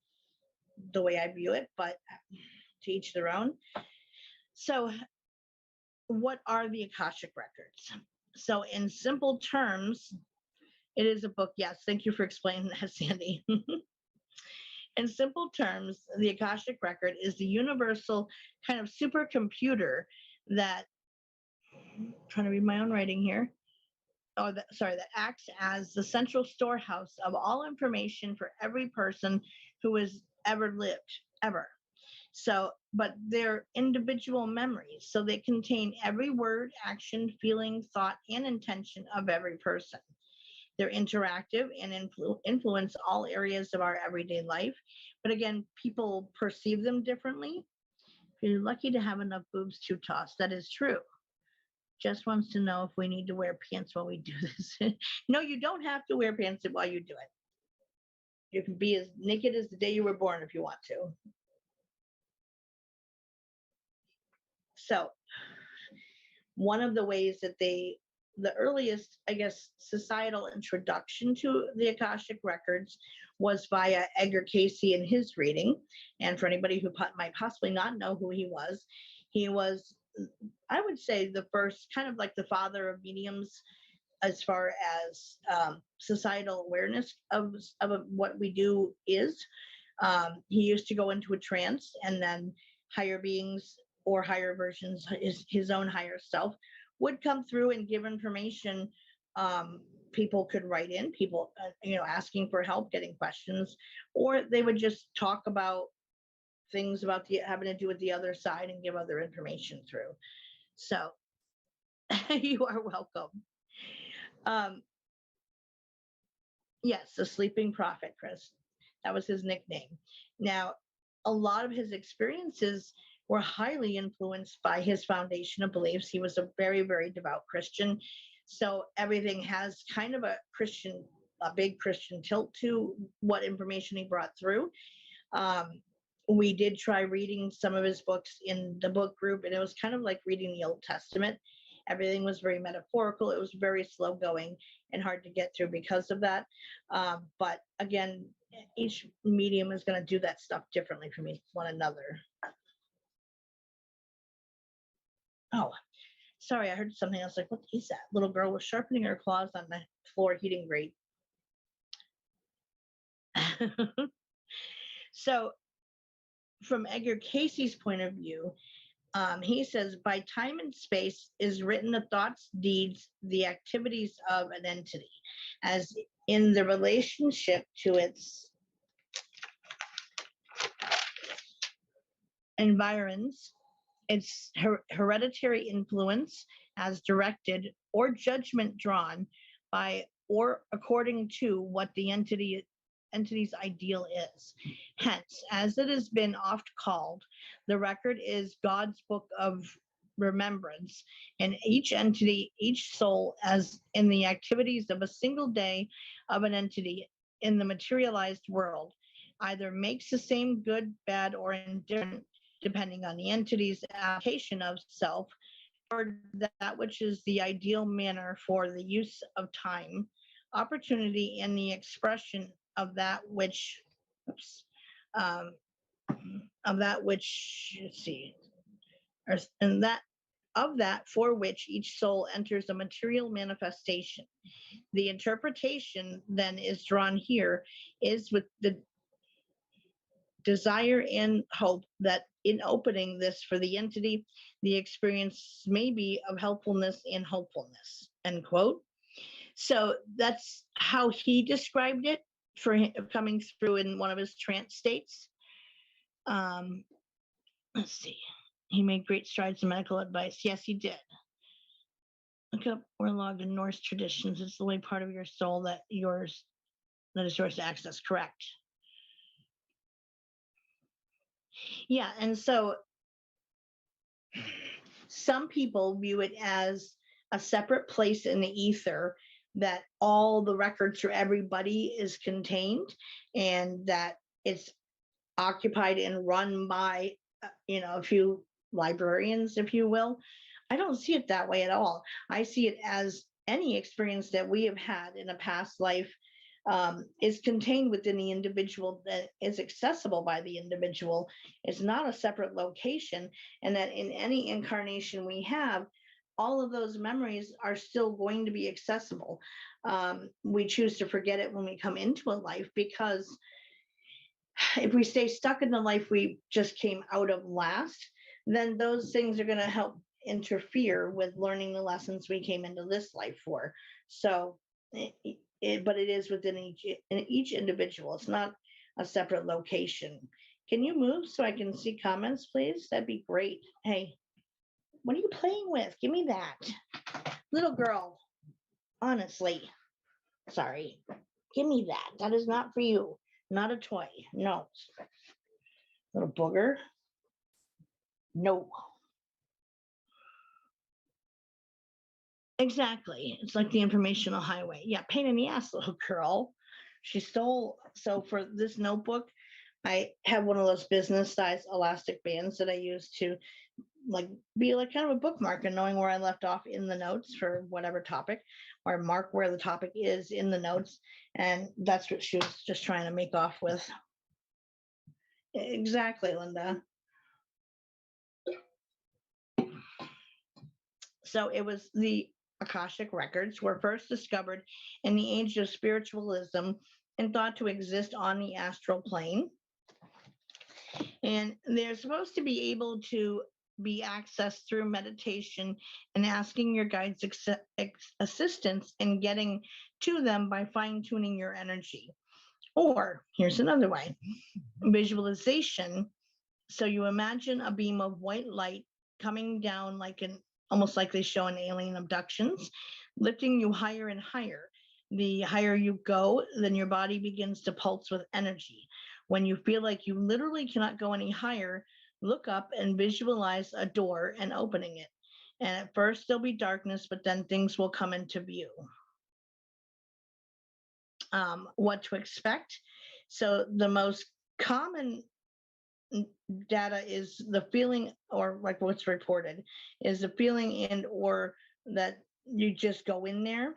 the way I view it, but to each their own. So what are the Akashic Records? So in simple terms, it is a book. Yes, thank you for explaining that, Sandy. In simple terms, the Akashic Record is the universal kind of supercomputer that, I'm trying to read my own writing here, that acts as the central storehouse of all information for every person who has ever lived, ever. So, but they're individual memories. So they contain every word, action, feeling, thought, and intention of every person. They're interactive and influence all areas of our everyday life. But again, people perceive them differently. You're lucky to have enough boobs to toss. That is true. Just wants to know if we need to wear pants while we do this. No, you don't have to wear pants while you do it. You can be as naked as the day you were born if you want to. So one of the ways that the earliest, I guess, societal introduction to the Akashic Records was via Edgar Cayce and his reading. And for anybody who might possibly not know who he was, I would say, the first, kind of like the father of mediums as far as societal awareness of what we do is. He used to go into a trance, and then higher beings or higher versions, his own higher self, would come through and give information. People could write in, people, asking for help, getting questions, or they would just talk about things about having to do with the other side and give other information through. So you are welcome. Yes, the Sleeping Prophet, Chris. That was his nickname. Now, a lot of his experiences were highly influenced by his foundation of beliefs. He was a very, very devout Christian. So everything has kind of a big Christian tilt to what information he brought through. We did try reading some of his books in the book group, and it was kind of like reading the Old Testament. Everything was very metaphorical. It was very slow going and hard to get through because of that. But again, each medium is going to do that stuff differently from one another. Oh, sorry, I heard something else. Like, what is that? Little girl was sharpening her claws on the floor heating grate. So from Edgar Cayce's point of view, he says, by time and space is written the thoughts, deeds, the activities of an entity, as in the relationship to its environs, its hereditary influence as directed, or judgment drawn by or according to what the entity's ideal is. Hence, as it has been oft called, the record is God's book of remembrance, and each entity, each soul, as in the activities of a single day of an entity in the materialized world, either makes the same good, bad, or indifferent, depending on the entity's application of self, or that which is the ideal manner for the use of time, opportunity, and the expression of that which, let's see, and that of that for which each soul enters a material manifestation. The interpretation then is drawn here is with the desire and hope that in opening this for the entity, the experience may be of helpfulness and hopefulness, end quote. So that's how he described it for him coming through in one of his trance states. Let's see. He made great strides in medical advice. Yes, he did. Look up or log in Norse traditions. It's the way part of your soul that is yours to access. Correct. Yeah, and so some people view it as a separate place in the ether that all the records for everybody is contained, and that it's occupied and run by, a few librarians, if you will. I don't see it that way at all. I see it as any experience that we have had in a past life is contained within the individual, that is accessible by the individual. It's not a separate location, and that in any incarnation we have, all of those memories are still going to be accessible. We choose to forget it when we come into a life because if we stay stuck in the life we just came out of last, then those things are going to help interfere with learning the lessons we came into this life for. So, but it is within each individual. It's not a separate location. Can you move so I can see comments, please? That'd be great. Hey, what are you playing with? Give me that. Little girl, honestly. Sorry. Give me that. That is not for you. Not a toy. No. Little booger. No. Exactly. It's like the informational highway. Yeah, pain in the ass, little girl. She stole. So for this notebook, I have one of those business size elastic bands that I use to like be like kind of a bookmark and knowing where I left off in the notes for whatever topic, or mark where the topic is in the notes. And that's what she was just trying to make off with. Exactly, Linda. So it was the Akashic Records were first discovered in the age of spiritualism and thought to exist on the astral plane. And they're supposed to be able to be accessed through meditation and asking your guides assistance in getting to them by fine-tuning your energy. Or here's another way, visualization. So you imagine a beam of white light coming down like almost like they show in alien abductions, lifting you higher and higher. The higher you go, then your body begins to pulse with energy. When you feel like you literally cannot go any higher, look up and visualize a door and opening it. And at first there'll be darkness, but then things will come into view. What to expect? So the most common data is the feeling, or like what's reported is the feeling and or that you just go in there,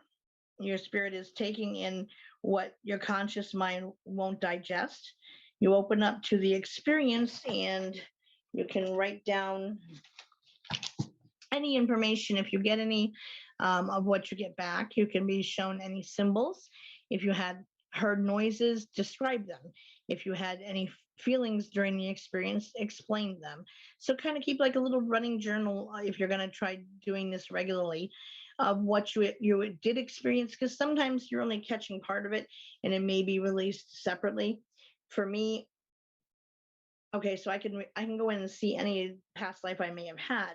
your spirit is taking in what your conscious mind won't digest. You open up to the experience and you can write down any information. If you get any of what you get back, you can be shown any symbols. If you had heard noises, describe them. If you had any feelings during the experience, explain them. So kind of keep like a little running journal if you're going to try doing this regularly of what you did experience, because sometimes you're only catching part of it and it may be released separately. For me, okay, so I can go in and see any past life I may have had,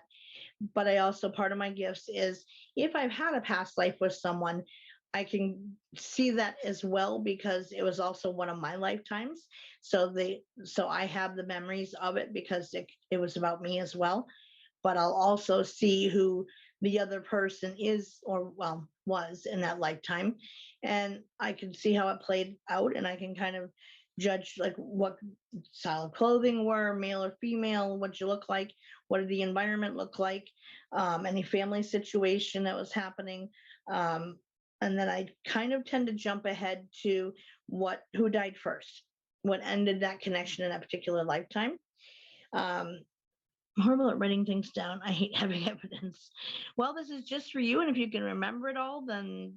but I also, part of my gifts is if I've had a past life with someone, I can see that as well because it was also one of my lifetimes. So I have the memories of it because it was about me as well. But I'll also see who the other person is or was in that lifetime. And I can see how it played out and I can kind of judge like what style of clothing were, male or female, what you look like, what did the environment look like, any family situation that was happening. And then I kind of tend to jump ahead to who died first, what ended that connection in that particular lifetime. Horrible at writing things down. I hate having evidence. Well, this is just for you, and if you can remember it all, then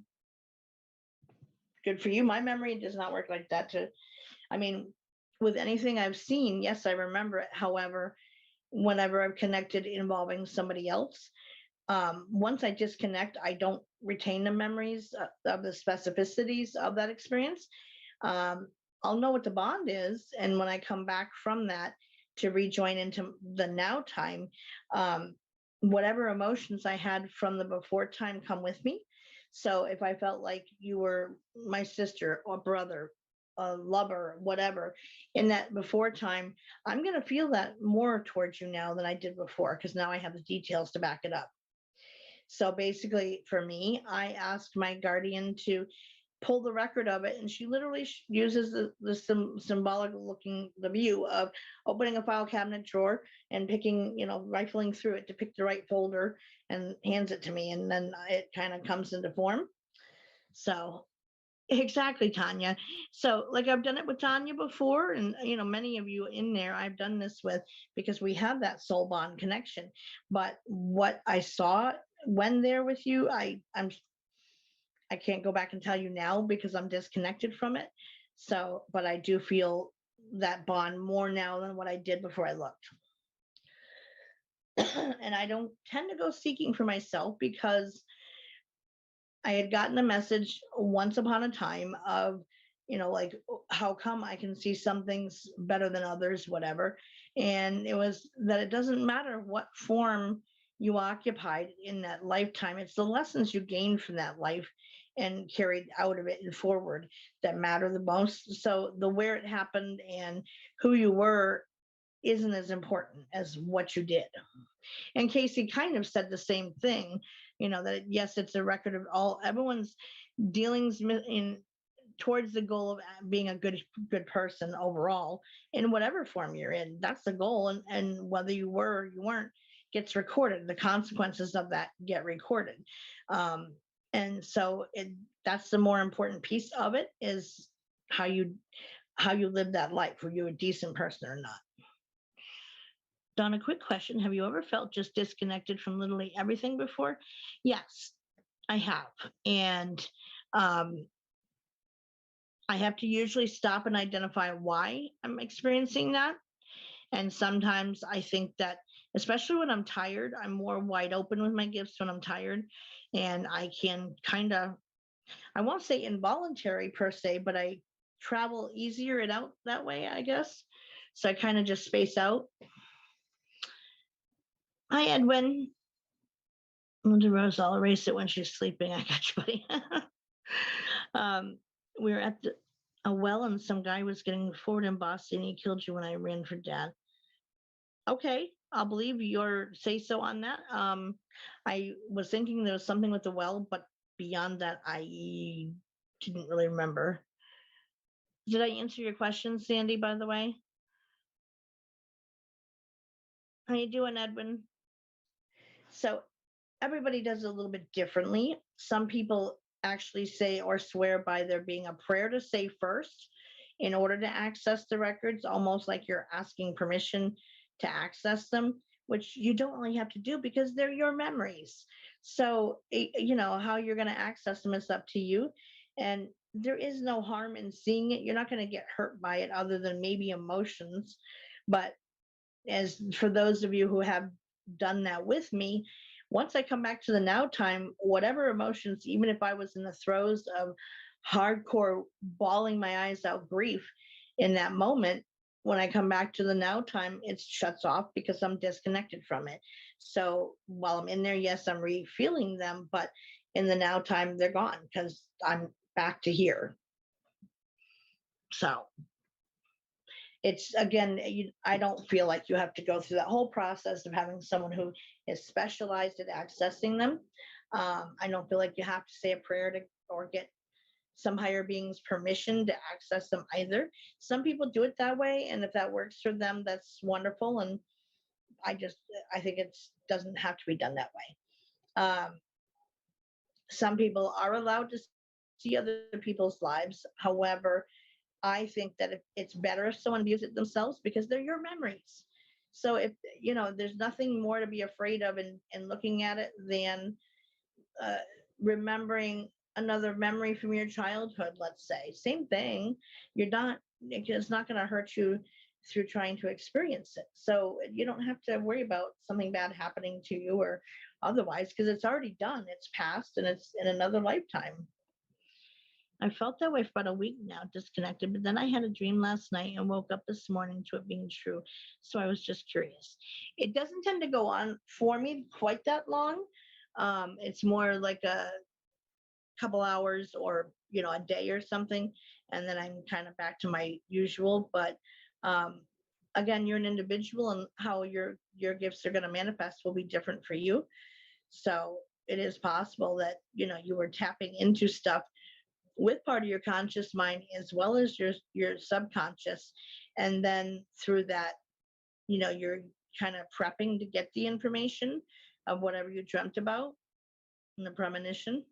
good for you. My memory does not work like that. With anything I've seen, yes, I remember it. However, whenever I've connected involving somebody else, once I disconnect, I don't retain the memories of the specificities of that experience. I'll know what the bond is, and when I come back from that to rejoin into the now time, whatever emotions I had from the before time come with me. So if I felt like you were my sister or brother, a lover, whatever, in that before time, I'm going to feel that more towards you now than I did before, because now I have the details to back it up. So basically for me, I asked my guardian to pull the record of it, and she literally uses the symbolic looking, the view of opening a file cabinet drawer and picking, rifling through it to pick the right folder and hands it to me, and then it kind of comes into form. So exactly, Tanya. So like I've done it with Tanya before, and many of you in there I've done this with because we have that soul bond connection. But what I saw when there with you, I can't go back and tell you now because I'm disconnected from it. So, but I do feel that bond more now than what I did before I looked. And I don't tend to go seeking for myself because I had gotten a message once upon a time of, like, how come I can see some things better than others, whatever. And it was that it doesn't matter what form you occupied in that lifetime, it's the lessons you gained from that life and carried out of it and forward that matter the most. So the where it happened and who you were isn't as important as what you did. And Casey kind of said the same thing, that yes, it's a record of everyone's dealings in towards the goal of being a good person overall in whatever form you're in. That's the goal, and whether you were or you weren't gets recorded. The consequences of that get recorded, and so that's the more important piece of it, is how you live that life. Were you a decent person or not? Donna, quick question. Have you ever felt just disconnected from literally everything before? Yes, I have. And I have to usually stop and identify why I'm experiencing that. And sometimes I think that, especially when I'm tired, I'm more wide open with my gifts when I'm tired. And I can kind of, I won't say involuntary per se, but I travel easier it out that way, I guess. So I kind of just space out. Hi, Edwin. Linda Rose, I'll erase it when she's sleeping. I got you, buddy. We were at a well and some guy was getting forward in Boston. He killed you when I ran for dad. Okay, I'll believe your say so on that. I was thinking there was something with the well, but beyond that, I didn't really remember. Did I answer your question, Sandy, by the way? How you doing, Edwin? So everybody does it a little bit differently. Some people actually say or swear by there being a prayer to say first in order to access the records, almost like you're asking permission to access them, which you don't really have to do because they're your memories. So, how you're going to access them is up to you. And there is no harm in seeing it. You're not going to get hurt by it other than maybe emotions. But as for those of you who have done that with me, once I come back to the now time, whatever emotions, even if I was in the throes of hardcore bawling my eyes out grief in that moment, when I come back to the now time, it shuts off because I'm disconnected from it. So while I'm in there, yes, I'm re-feeling them, but in the now time, they're gone because I'm back to here. So it's, again, I don't feel like you have to go through that whole process of having someone who is specialized at accessing them. I don't feel like you have to say a prayer or get some higher beings permission to access them either. Some people do it that way, and if that works for them, that's wonderful. And I think it doesn't have to be done that way. Some people are allowed to see other people's lives. However, I think that it's better if someone views it themselves because they're your memories. So if, there's nothing more to be afraid of in looking at it than remembering another memory from your childhood, let's say. Same thing. It's not going to hurt you through trying to experience it. So you don't have to worry about something bad happening to you or otherwise, because it's already done. It's past and it's in another lifetime. I felt that way for about a week now, disconnected, but then I had a dream last night and woke up this morning to it being true. So I was just curious. It doesn't tend to go on for me quite that long. It's more like a couple hours or, a day or something. And then I'm kind of back to my usual. But again, you're an individual, and how your gifts are going to manifest will be different for you. So it is possible that, you were tapping into stuff with part of your conscious mind as well as your subconscious. And then through that, you're kind of prepping to get the information of whatever you dreamt about in the premonition.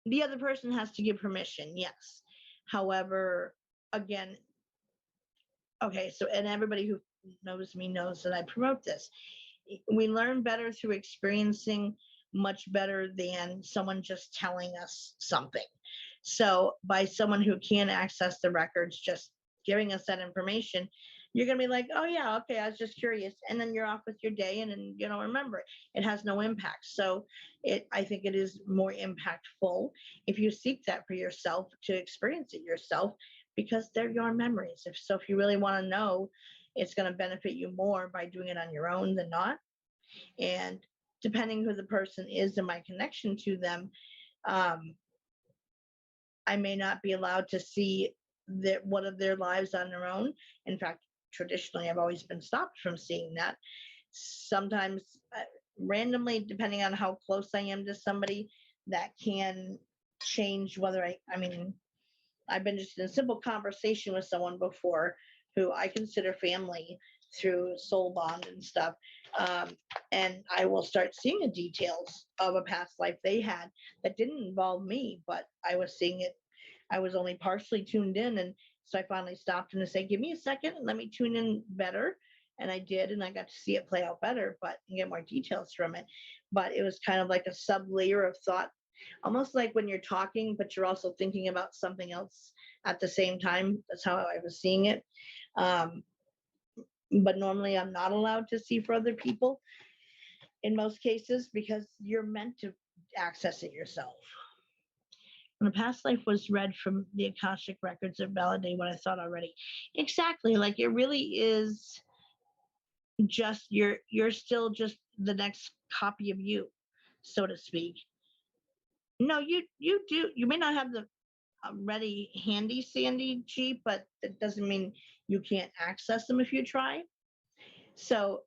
The other person has to give permission, yes. However, again, okay, so, and everybody who knows me knows that I promote this. We learn better through experiencing, much better than someone just telling us something. So by someone who can access the records just giving us that information, you're going to be like, oh yeah, okay, I was just curious, and then you're off with your day, and then you don't remember it. It has no impact. So I think it is more impactful if you seek that for yourself, to experience it yourself, because they're your memories. If you really want to know, it's going to benefit you more by doing it on your own than not. And depending who the person is and my connection to them, I may not be allowed to see one of their lives on their own. In fact, traditionally, I've always been stopped from seeing that. Sometimes, randomly, depending on how close I am to somebody, that can change whether I mean, I've been just in a simple conversation with someone before who I consider family through soul bond and stuff. And I will start seeing the details of a past life they had that didn't involve me, but I was seeing it. I was only partially tuned in. And so I finally stopped him to say, give me a second and let me tune in better. And I did, and I got to see it play out better, but and get more details from it. But it was kind of like a sub layer of thought, almost like when you're talking, but you're also thinking about something else at the same time. That's how I was seeing it. But normally I'm not allowed to see for other people in most cases, because you're meant to access it yourself. When a past life was read from the Akashic Records, it validated what I thought already. Exactly. Like, it really is just, you're still just the next copy of you, so to speak. No, you do. You may not have the ready handy Sandy G, but that doesn't mean you can't access them if you try. So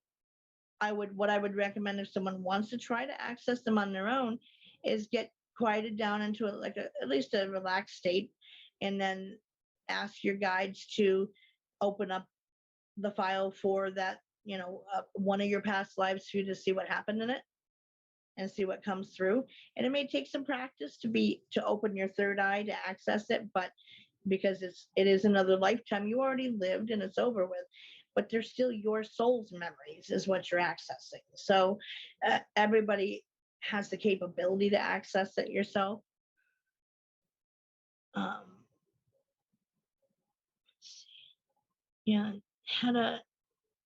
what I would recommend if someone wants to try to access them on their own is get quieted down into at least a relaxed state, and then ask your guides to open up the file for that, one of your past lives, for you to see what happened in it and see what comes through. And it may take some practice to open your third eye to access it, but because it is another lifetime you already lived and it's over with, but they're still your soul's memories is what you're accessing. So everybody has the capability to access it yourself. Yeah, had a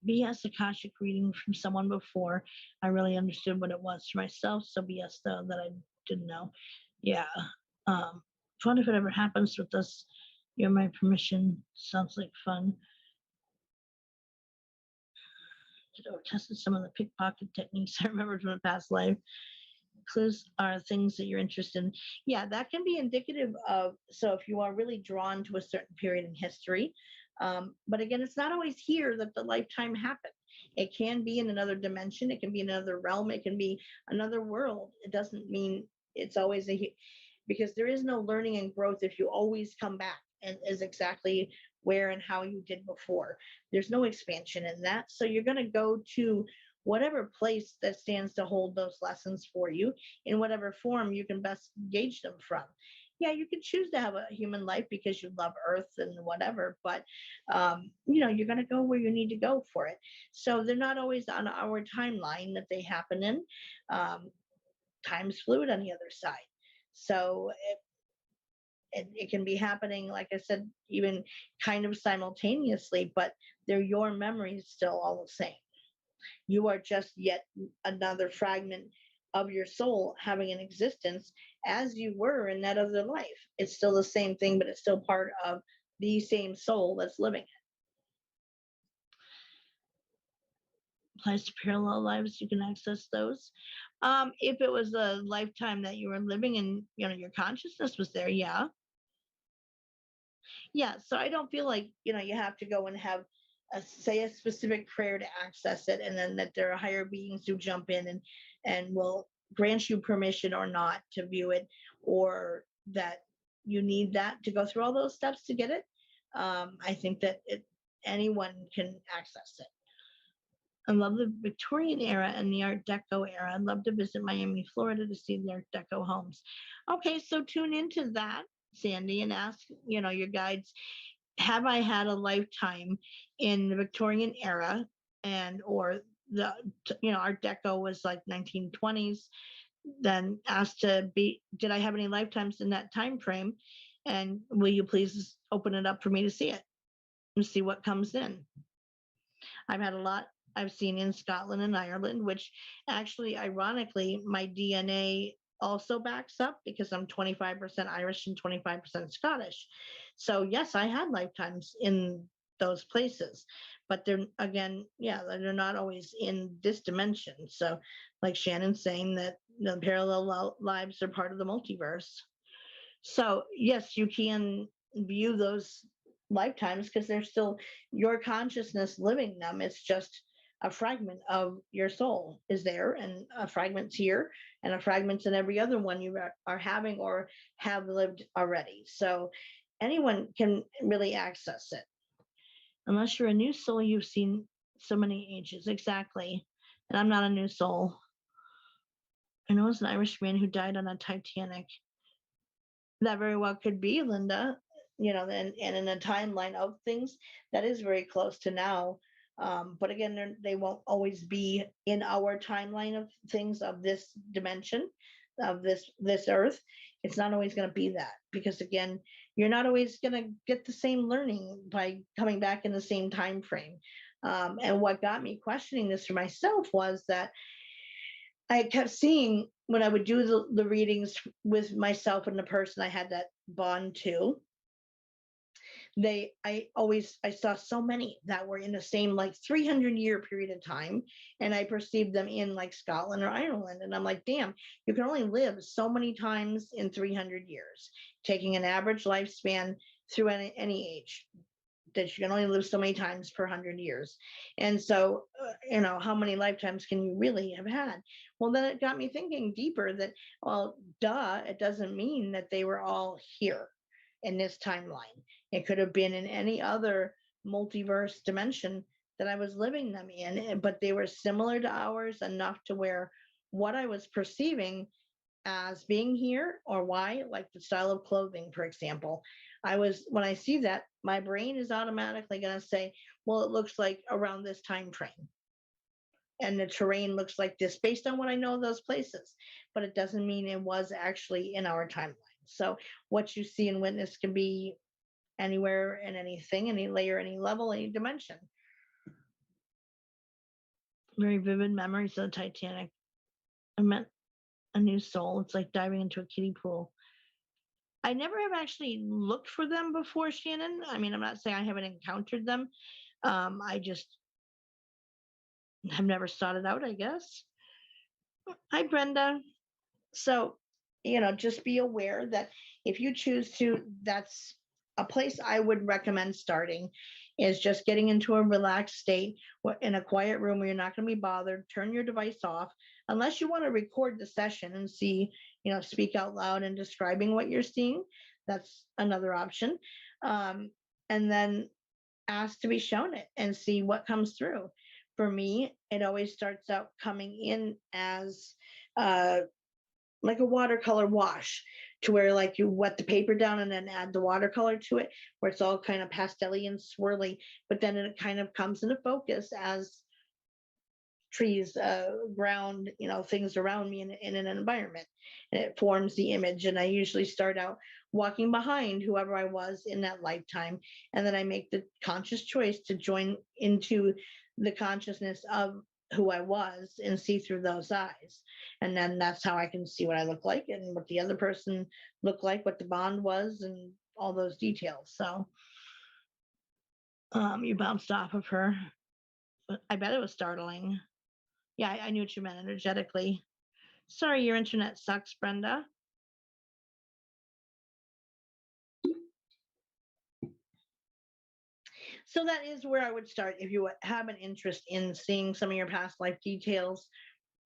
BS Akashic reading from someone before. I really understood what it was for myself. So BS though that I didn't know. Yeah. Fun if it ever happens with us. You're my permission. Sounds like fun. Tested some of the pickpocket techniques I remember from a past life. Clues are things that you're interested in. Yeah, that can be indicative of, so if you are really drawn to a certain period in history, but again, it's not always here that the lifetime happened. It can be in another dimension. It can be in another realm. It can be another world. It doesn't mean it's always because there is no learning and growth if you always come back and is exactly where and how you did before. There's no expansion in that. So you're going to go to whatever place that stands to hold those lessons for you in whatever form you can best gauge them from. Yeah, you can choose to have a human life because you love Earth and whatever, but you're going to go where you need to go for it. So they're not always on our timeline that they happen in. Time's fluid on the other side. So it can be happening, like I said, even kind of simultaneously, but they're your memories still all the same. You are just yet another fragment of your soul having an existence as you were in that other life. It's still the same thing, but it's still part of the same soul that's living it. Applies to parallel lives, you can access those. If it was a lifetime that you were living and your consciousness was there, yeah. So I don't feel like you have to go and have say a specific prayer to access it, and then that there are higher beings who jump in and will grant you permission or not to view it, or that you need that to go through all those steps to get it. I think that anyone can access it. I love the Victorian era and the Art Deco era. I'd love to visit Miami, Florida to see the Art Deco homes. Okay, so tune into that, Sandy, and ask, your guides, have I had a lifetime in the Victorian era, and or the Art Deco was like 1920s. then asked to be, did I have any lifetimes in that time frame? And will you please open it up for me to see it and see what comes in? I've had a lot I've seen in Scotland and Ireland, which actually, ironically, my DNA also backs up because I'm 25% Irish and 25% Scottish. So yes, I had lifetimes in those places, but they're, again, yeah, they're not always in this dimension. So like Shannon's saying that the parallel lives are part of the multiverse. So yes, you can view those lifetimes because they're still your consciousness living them. It's just a fragment of your soul is there, and a fragment's here, and a fragment's in every other one you are having or have lived already. So anyone can really access it. Unless you're a new soul, you've seen so many ages. Exactly. And I'm not a new soul. I know it's an Irish man who died on a Titanic. That very well could be, Linda. And in a timeline of things, that is very close to now. But again, they won't always be in our timeline of things of this dimension, of this earth. It's not always going to be that, because again, you're not always going to get the same learning by coming back in the same time frame. And what got me questioning this for myself was that I kept seeing when I would do the readings with myself and the person I had that bond to, I saw so many that were in the same like 300-year period of time, and I perceived them in like Scotland or Ireland, and I'm like, damn, you can only live so many times in 300 years, taking an average lifespan through any age, that you can only live so many times per 100 years. And so, how many lifetimes can you really have had? Well, then it got me thinking deeper that, well, duh, it doesn't mean that they were all here in this timeline. It could have been in any other multiverse dimension that I was living them in, but they were similar to ours enough to where what I was perceiving as being here, or why, like the style of clothing, for example, when I see that, my brain is automatically going to say, well, it looks like around this time frame, and the terrain looks like this based on what I know of those places, but it doesn't mean it was actually in our timeline. So what you see and witness can be anywhere and anything, any layer, any level, any dimension. Very vivid memories of the Titanic. I met a new soul. It's like diving into a kiddie pool. I never have actually looked for them before, Shannon. I mean, I'm not saying I haven't encountered them. I just have never sought it out, I guess. Hi, Brenda. So, just be aware that if you choose to, that's a place I would recommend starting, is just getting into a relaxed state in a quiet room where you're not going to be bothered. Turn your device off, unless you want to record the session and speak out loud and describing what you're seeing. That's another option. And then ask to be shown it and see what comes through. For me, it always starts out coming in as like a watercolor wash, to where like you wet the paper down and then add the watercolor to it, where it's all kind of pastel-y and swirly, but then it kind of comes into focus as trees, ground, things around me in an environment, and it forms the image. And I usually start out walking behind whoever I was in that lifetime, and then I make the conscious choice to join into the consciousness of who I was and see through those eyes. And then that's how I can see what I look like and what the other person looked like, what the bond was, and all those details. So you bounced off of her. I bet it was startling. Yeah, I knew what you meant energetically. Sorry, your internet sucks, Brenda. So that is where I would start if you have an interest in seeing some of your past life details.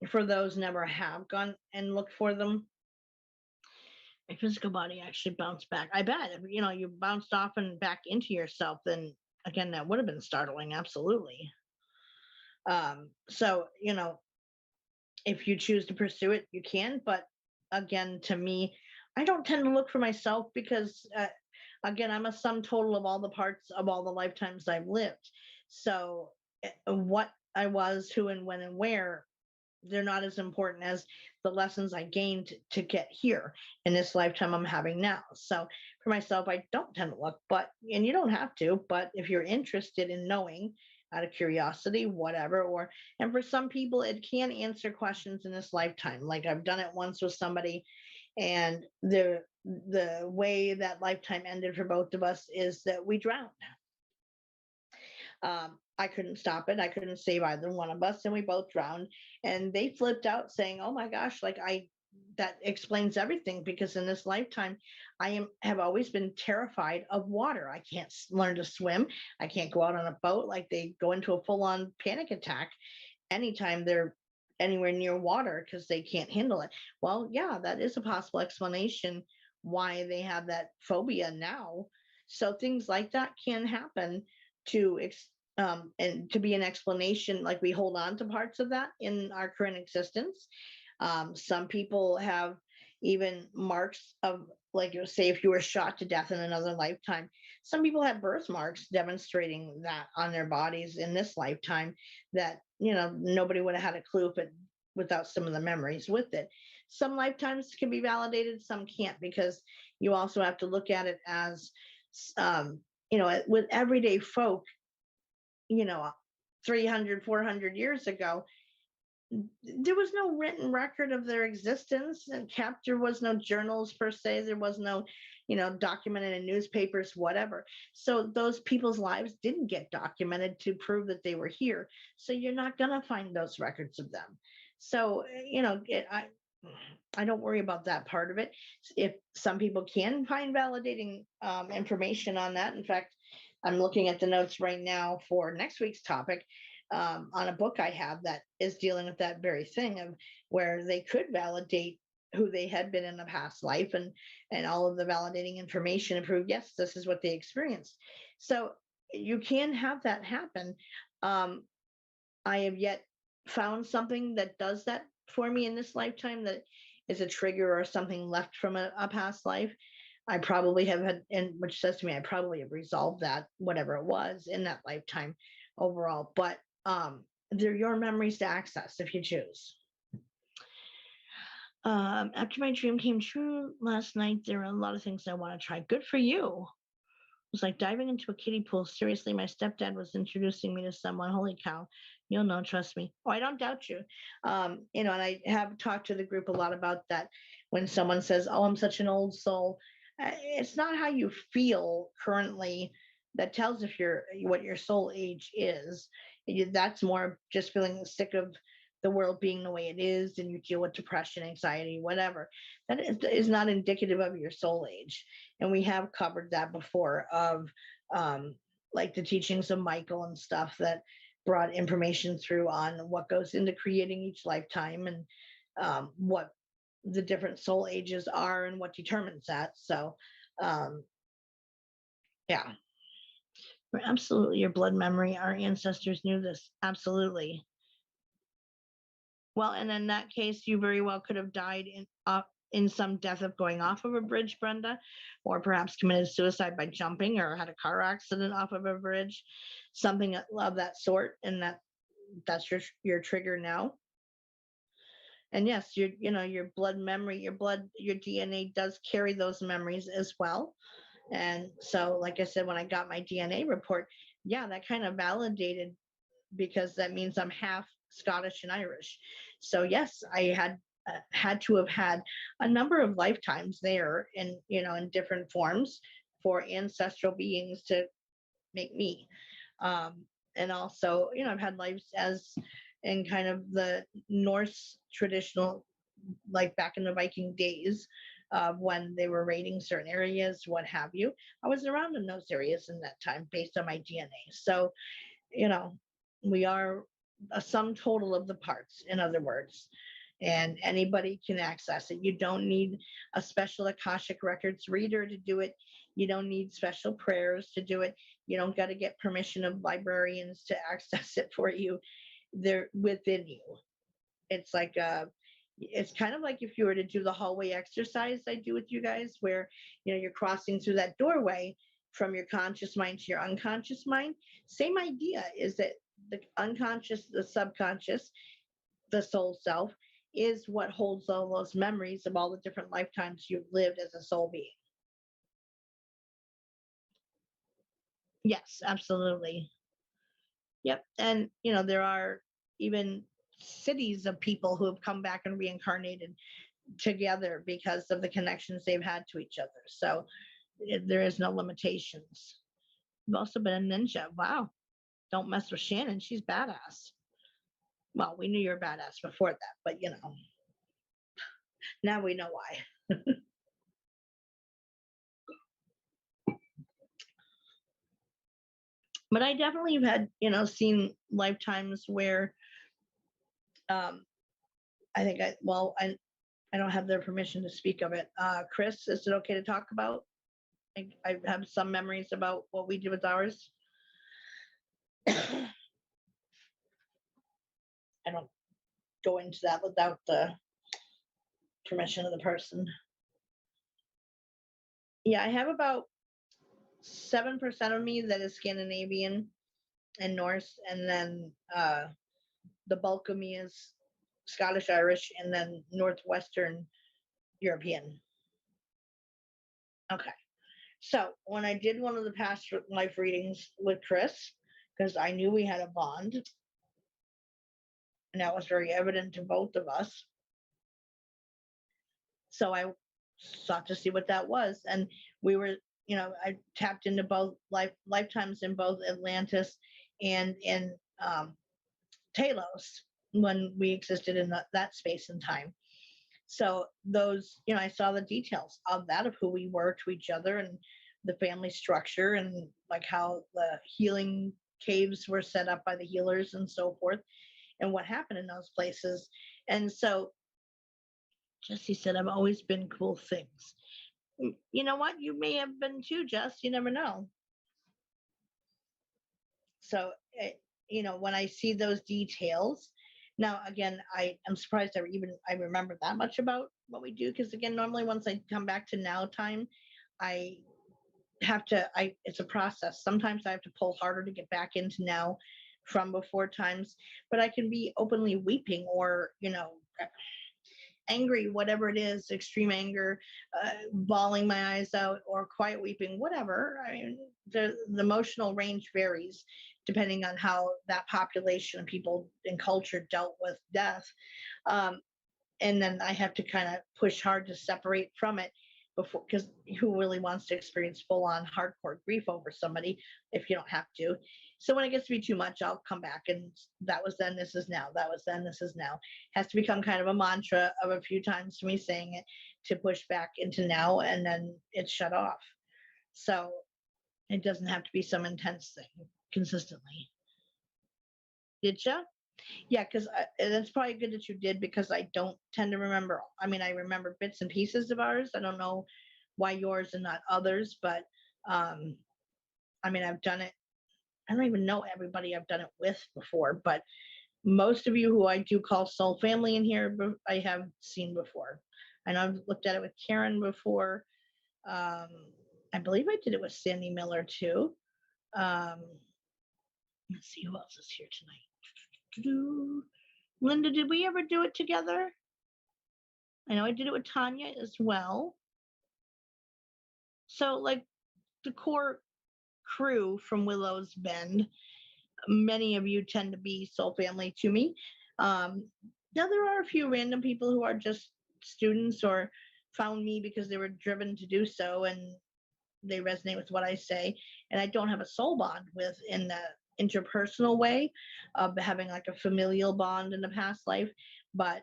For those never have gone and looked for them, my physical body actually bounced back. I bet if you bounced off and back into yourself, then again that would have been startling. Absolutely. So if you choose to pursue it, you can. But again, to me, I don't tend to look for myself because, again, I'm a sum total of all the parts of all the lifetimes I've lived. So what I was, who and when and where, they're not as important as the lessons I gained to get here in this lifetime I'm having now. So for myself, I don't tend to look, and you don't have to, but if you're interested in knowing out of curiosity, whatever, and for some people, it can answer questions in this lifetime. Like I've done it once with somebody, and the way that lifetime ended for both of us is that we drowned. I couldn't stop it. I couldn't save either one of us, and we both drowned. And they flipped out saying, "Oh my gosh, that explains everything, because in this lifetime have always been terrified of water. I can't learn to swim. I can't go out on a boat." Like they go into a full-on panic attack anytime they're anywhere near water because they can't handle it. Well, yeah, that is a possible explanation why they have that phobia now. So things like that can happen to and to be an explanation. Like we hold on to parts of that in our current existence. Some people have even marks of, like, say, if you were shot to death in another lifetime, some people have birthmarks demonstrating that on their bodies in this lifetime that, nobody would have had a clue without some of the memories with it. Some lifetimes can be validated, some can't, because you also have to look at it as, with everyday folk, 300, 400 years ago, there was no written record of their existence and kept. There was no journals per se. There was no, documented in newspapers, whatever. So those people's lives didn't get documented to prove that they were here. So you're not going to find those records of them. So, I don't worry about that part of it. If some people can find validating information on that. In fact, I'm looking at the notes right now for next week's topic on a book I have that is dealing with that very thing, of where they could validate who they had been in a past life, and all of the validating information and prove, yes, this is what they experienced. So you can have that happen. I have yet found something that does that for me in this lifetime, that is a trigger or something left from a past life. I probably have had, and which says to me, I probably have resolved that, whatever it was in that lifetime overall. But they're your memories to access if you choose. After my dream came true last night, there are a lot of things I want to try. Good for you. It was like diving into a kiddie pool. Seriously, my stepdad was introducing me to someone. Holy cow. You'll know, trust me. Oh, I don't doubt you. And I have talked to the group a lot about that. When someone says, "Oh, I'm such an old soul," it's not how you feel currently that tells what your soul age is. That's more just feeling sick of the world being the way it is, and you deal with depression, anxiety, whatever. That is not indicative of your soul age. And we have covered that before, of like the teachings of Michael and stuff that brought information through on what goes into creating each lifetime, and what the different soul ages are and what determines that. So yeah, absolutely, your blood memory, our ancestors knew this, absolutely. Well, and in that case, you very well could have died in some death of going off of a bridge, Brenda, or perhaps committed suicide by jumping, or had a car accident off of a bridge, something of that sort, and that's your trigger now. And yes, your blood memory, your DNA does carry those memories as well. And so, like I said, when I got my DNA report, yeah, that kind of validated, because that means I'm half Scottish and Irish. So yes, I had to have had a number of lifetimes there, in different forms, for ancestral beings to make me. And also, I've had lives as in kind of the Norse traditional, like back in the Viking days, when they were raiding certain areas, what have you. I was around in those areas in that time based on my DNA. So, we are a sum total of the parts, in other words, and anybody can access it. You don't need a special Akashic Records reader to do it. You don't need special prayers to do it. You don't got to get permission of librarians to access it for you. They're within you. It's like it's kind of like if you were to do the hallway exercise I do with you guys, where you're crossing through that doorway from your conscious mind to your unconscious mind. Same idea, is that the unconscious, the subconscious, the soul self, is what holds all those memories of all the different lifetimes you've lived as a soul being. Yes, absolutely. Yep. And, there are even cities of people who have come back and reincarnated together because of the connections they've had to each other. So there is no limitations. You've also been a ninja. Wow. Don't mess with Shannon. She's badass. Well, we knew you were badass before that, but now we know why. But I definitely have had, seen lifetimes where I think I don't have their permission to speak of it. Chris, is it okay to talk about? I have some memories about what we did with ours. I don't go into that without the permission of the person. Yeah, I have about 7% of me that is Scandinavian and Norse, and then the bulk of me is Scottish, Irish, and then Northwestern European. Okay. So when I did one of the past life readings with Chris, because I knew we had a bond, and that was very evident to both of us. So I sought to see what that was. And we were, I tapped into both lifetimes in both Atlantis and in Talos when we existed in that space and time. So those, I saw the details of that, of who we were to each other and the family structure, and like how the healing caves were set up by the healers and so forth, and what happened in those places. And so Jesse said, I've always been cool things. You know what? You may have been too, Jess. You never know. So, when I see those details, now again, I am surprised I remember that much about what we do. Because again, normally once I come back to now time, I have to, it's a process. Sometimes I have to pull harder to get back into now from before times, but I can be openly weeping or, angry, whatever it is, extreme anger, bawling my eyes out, or quiet weeping, whatever. I mean, the emotional range varies depending on how that population of people and culture dealt with death. And then I have to kind of push hard to separate from it before, because who really wants to experience full on hardcore grief over somebody if you don't have to? So when it gets to be too much, I'll come back and that was then, this is now. That was then, this is now. Has to become kind of a mantra of a few times to me saying it to push back into now, and then it's shut off. So it doesn't have to be some intense thing consistently. Did you? Yeah, because that's probably good that you did, because I don't tend to remember. I mean, I remember bits and pieces of ours. I don't know why yours and not others, but I mean, I've done it. I don't even know everybody I've done it with before, but most of you who I do call soul family in here, I have seen before. I know I've looked at it with Karen before. I believe I did it with Sandy Miller too. Let's see who else is here tonight. Linda, did we ever do it together? I know I did it with Tanya as well. So, like, the core crew from Willows Bend, many of you tend to be soul family to me. Now, there are a few random people who are just students or found me because they were driven to do so and they resonate with what I say. And I don't have a soul bond with in the interpersonal way of having like a familial bond in the past life. But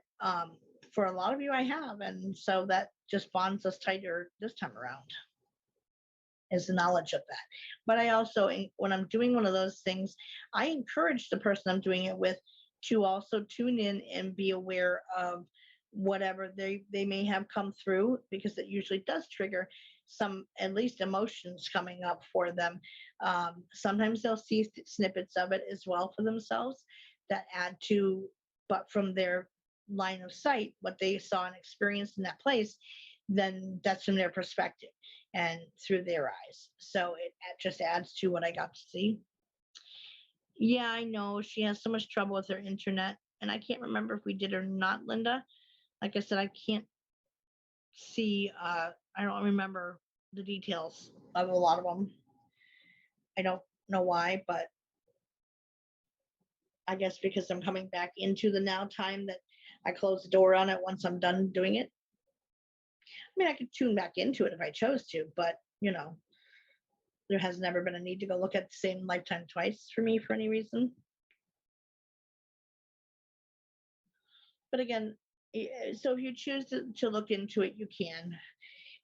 for a lot of you, I have. And so that just bonds us tighter this time around, is the knowledge of that. But I also, when I'm doing one of those things, I encourage the person I'm doing it with to also tune in and be aware of whatever they may have come through, because it usually does trigger some, at least, emotions coming up for them. Sometimes they'll see snippets of it as well for themselves that add to, but from their line of sight, what they saw and experienced in that place, then that's from their perspective and through their eyes. So it just adds to what I got to see. Yeah, I know. She has so much trouble with her internet. and I can't remember if we did or not, Linda. Like I said, I can't see, I don't remember the details of a lot of them. I don't know why, but I guess because I'm coming back into the now time that I close the door on it once I'm done doing it. I mean, I could tune back into it if I chose to, but you know, there has never been a need to go look at the same lifetime twice for me for any reason. But again, so if you choose to look into it, you can.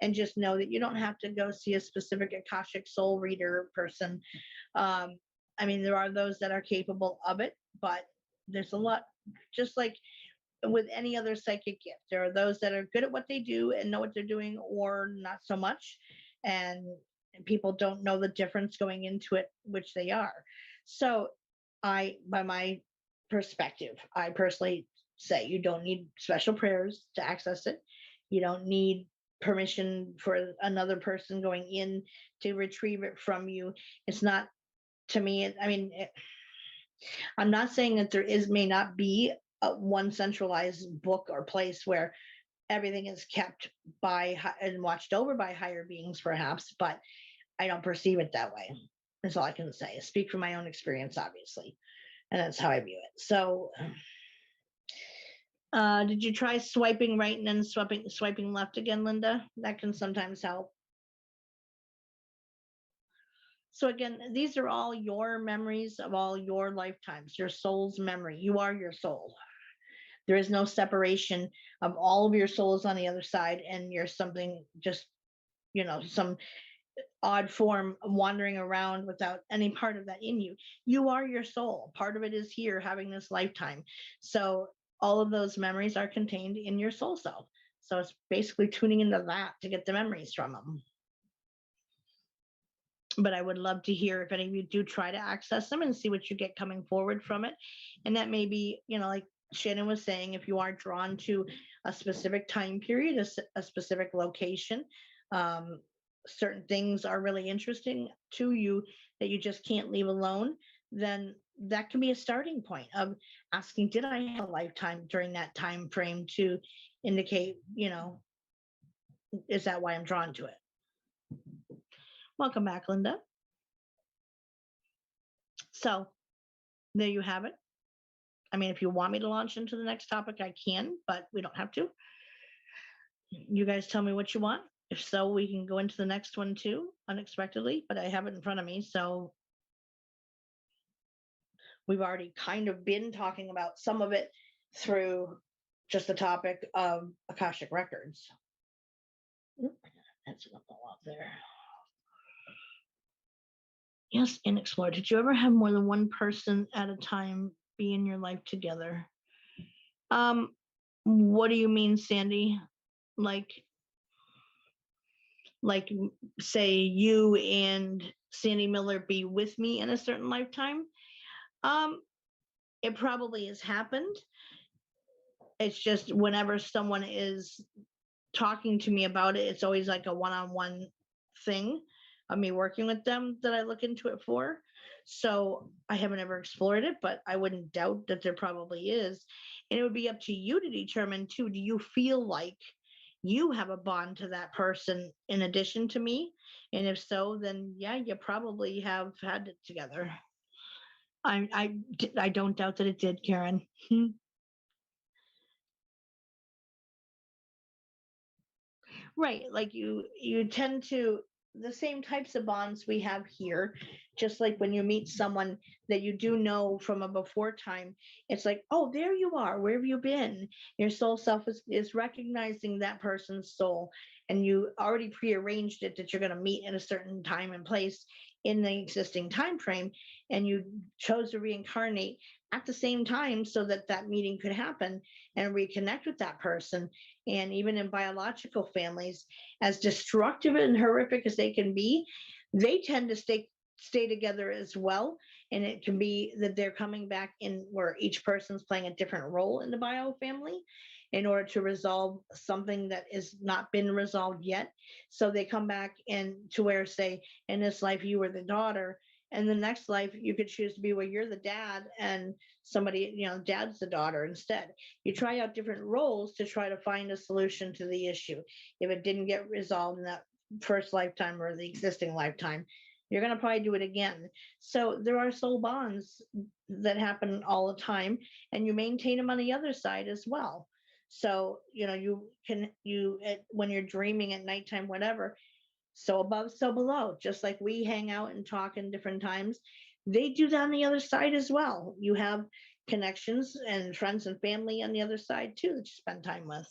And just know that you don't have to go see a specific Akashic soul reader person. I mean, there are those that are capable of it, but there's a lot, just like with any other psychic gift, there are those that are good at what they do and know what they're doing, or not so much. And people don't know the difference going into it, which they are. So by my perspective, I personally say you don't need special prayers to access it. You don't need permission for another person going in to retrieve it from you. It's not, to me, I mean, I'm not saying that there may not be one centralized book or place where everything is kept by and watched over by higher beings, perhaps, but I don't perceive it that way. That's all I can say. I speak from my own experience, obviously, and that's how I view it. So did you try swiping right and then swiping left again, Linda? That can sometimes help. So again, these are all your memories of all your lifetimes, your soul's memory. You are your soul. There is no separation of all of your souls on the other side, and you're something just, you know, some odd form wandering around without any part of that in you. You are your soul. Part of it is here having this lifetime. So all of those memories are contained in your soul self. So it's basically tuning into that to get the memories from them. But I would love to hear if any of you do try to access them and see what you get coming forward from it. And that may be, you know, like Shannon was saying, if you are drawn to a specific time period, a specific location, certain things are really interesting to you that you just can't leave alone, then that can be a starting point of asking, did I have a lifetime during that time frame, to indicate, you know, is that why I'm drawn to it? Welcome back, Linda. So there you have it. I mean, if you want me to launch into the next topic, I can, but we don't have to. You guys tell me what you want. If so, we can go into the next one too, unexpectedly, but I have it in front of me. So we've already kind of been talking about some of it through just the topic of Akashic Records. That's a lot there. Yes, and explore. Did you ever have more than one person at a time be in your life together? What do you mean, Sandy? Like say you and Sandy Miller be with me in a certain lifetime? It probably has happened. It's just whenever someone is talking to me about it, it's always like a one-on-one thing of me working with them that I look into it for. So I haven't ever explored it, but I wouldn't doubt that there probably is. And it would be up to you to determine too, do you feel like you have a bond to that person in addition to me? And if so, then yeah, you probably have had it together. I don't doubt that it did, Karen. Right, like you tend to, the same types of bonds we have here, just like when you meet someone that you do know from a before time, it's like, oh, there you are, where have you been? Your soul self is recognizing that person's soul, and you already prearranged it that you're going to meet at a certain time and place in the existing time frame, and you chose to reincarnate at the same time so that that meeting could happen and reconnect with that person. And even in biological families, as destructive and horrific as they can be, they tend to stay together as well. And it can be that they're coming back in where each person's playing a different role in the bio family in order to resolve something that has not been resolved yet. So they come back in to where, say, in this life, you were the daughter, And the next life, you could choose to be where you're the dad and somebody, you know, dad's the daughter instead. You try out different roles to try to find a solution to the issue. If it didn't get resolved in that first lifetime or the existing lifetime, you're going to probably do it again. So there are soul bonds that happen all the time, and you maintain them on the other side as well. So, you know, when you're dreaming at nighttime, whatever, so above, so below, just like we hang out and talk in different times, they do that on the other side as well. You have connections and friends and family on the other side too that you spend time with.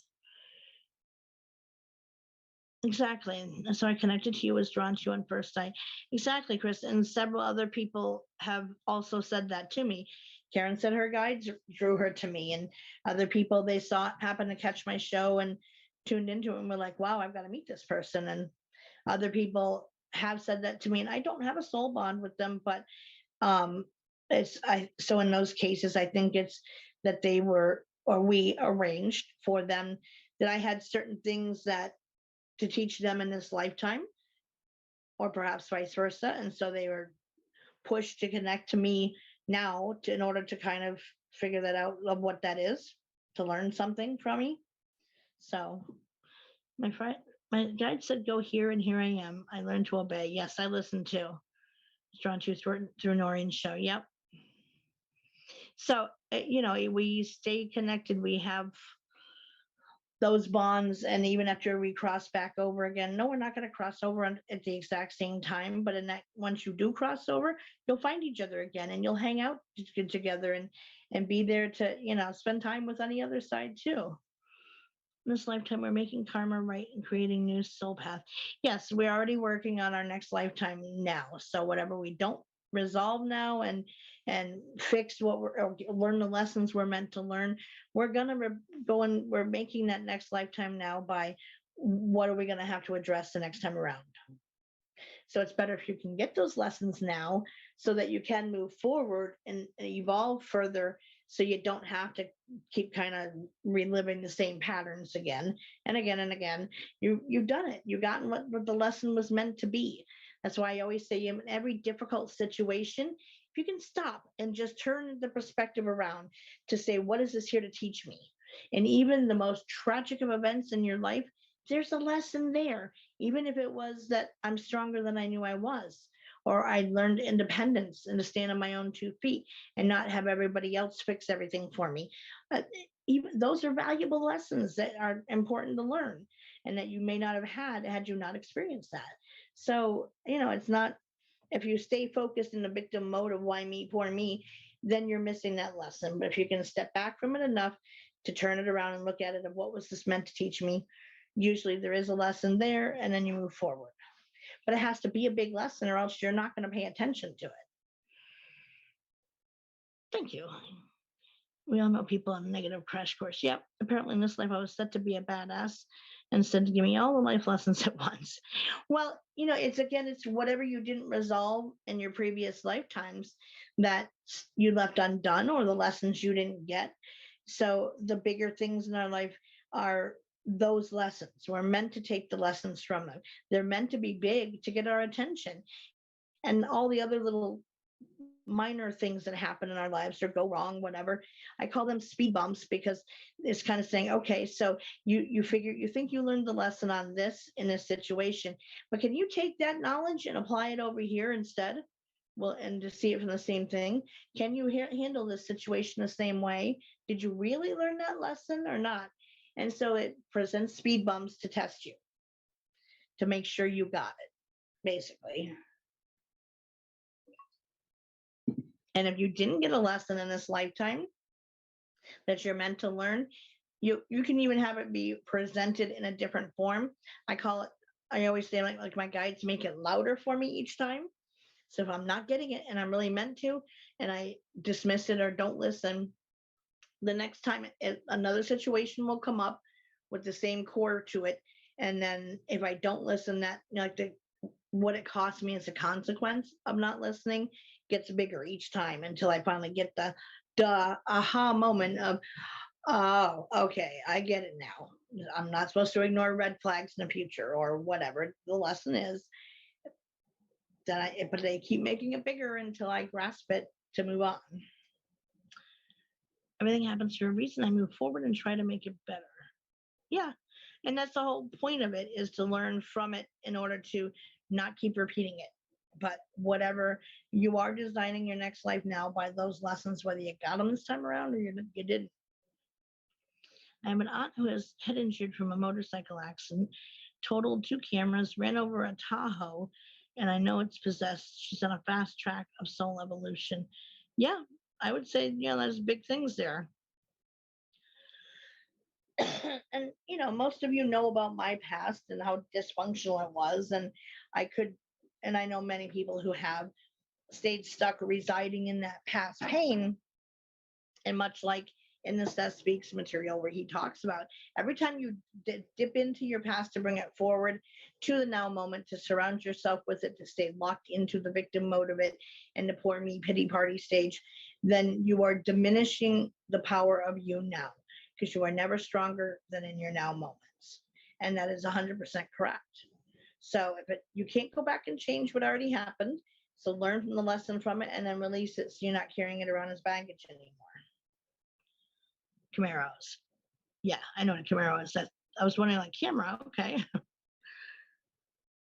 Exactly. And so I connected to you, was drawn to you on first sight. Exactly, Chris. And several other people have also said that to me. Karen said her guides drew her to me, and other people they saw happened to catch my show and tuned into it and were like, wow, I've got to meet this person. And other people have said that to me, and I don't have a soul bond with them, but so in those cases, I think it's that they were, or we arranged for them, that I had certain things that to teach them in this lifetime, or perhaps vice versa. And so they were pushed to connect to me now in order to kind of figure that out of what that is, to learn something from me. So my guide said, go here, and here I am. I learned to obey. Yes, I listened to. Drawn to through Noreen's show. Yep. So, you know, we stay connected. We have those bonds, and even after we cross back over again, no, we're not going to cross over at the exact same time, but in that, once you do cross over, you'll find each other again, and you'll hang out together and be there to, you know, spend time with on the other side too. In this lifetime, we're making karma right and creating new soul path. Yes, we're already working on our next lifetime now. So whatever we don't resolve now and fix what or learn the lessons we're meant to learn, we're gonna go and we're making that next lifetime now by what are we gonna have to address the next time around. So it's better if you can get those lessons now so that you can move forward and evolve further, so you don't have to keep kind of reliving the same patterns again and again and again. You've done it. You've gotten what the lesson was meant to be. That's why I always say, in every difficult situation, if you can stop and just turn the perspective around to say, what is this here to teach me? And even the most tragic of events in your life, there's a lesson there, even if it was that I'm stronger than I knew I was, or I learned independence and to stand on my own 2 feet and not have everybody else fix everything for me. Even those are valuable lessons that are important to learn, and that you may not have had you not experienced that. So, you know, it's not, if you stay focused in the victim mode of why me, poor me, then you're missing that lesson. But if you can step back from it enough to turn it around and look at it of what was this meant to teach me, usually there is a lesson there, and then you move forward. But it has to be a big lesson, or else you're not going to pay attention to it. Thank you. We all know people on a negative crash course. Yep. Apparently in this life, I was set to be a badass and said to give me all the life lessons at once. Well, you know, it's whatever you didn't resolve in your previous lifetimes that you left undone, or the lessons you didn't get. So the bigger things in our life are those lessons. We're meant to take the lessons from them. They're meant to be big to get our attention. And all the other little minor things that happen in our lives or go wrong, whatever, I call them speed bumps, because it's kind of saying, okay, so you think you learned the lesson on this in this situation, but can you take that knowledge and apply it over here instead? Well, and to see it from the same thing, can you handle this situation the same way? Did you really learn that lesson or not? And so it presents speed bumps to test you, to make sure you got it, basically. And if you didn't get a lesson in this lifetime that you're meant to learn, you can even have it be presented in a different form. I always say, like my guides make it louder for me each time. So if I'm not getting it and I'm really meant to, and I dismiss it or don't listen, the next time another situation will come up with the same core to it. And then if I don't listen, that, you know, like what it costs me as a consequence of not listening gets bigger each time, until I finally get the aha moment of, oh, okay, I get it now. I'm not supposed to ignore red flags in the future, or whatever the lesson is. but they keep making it bigger until I grasp it to move on. Everything happens for a reason. I move forward and try to make it better. Yeah. And that's the whole point of it, is to learn from it in order to not keep repeating it. But whatever, you are designing your next life now by those lessons, whether you got them this time around or you didn't. I have an aunt who has head injured from a motorcycle accident, totaled 2 cameras, ran over a Tahoe, and I know it's possessed. She's on a fast track of soul evolution. Yeah, I would say, there's big things there. And, most of you know about my past and how dysfunctional it was. And I know many people who have stayed stuck residing in that past pain. And much like in the Seth Speaks material, where he talks about every time you dip into your past to bring it forward to the now moment, to surround yourself with it, to stay locked into the victim mode of it and the poor me pity party stage, then you are diminishing the power of you now, because you are never stronger than in your now moments. And that is 100% correct. So you can't go back and change what already happened. So learn from the lesson from it and then release it, so you're not carrying it around as baggage anymore. Camaros. Yeah, I know what a Camaro is. I was wondering, like, camera, okay.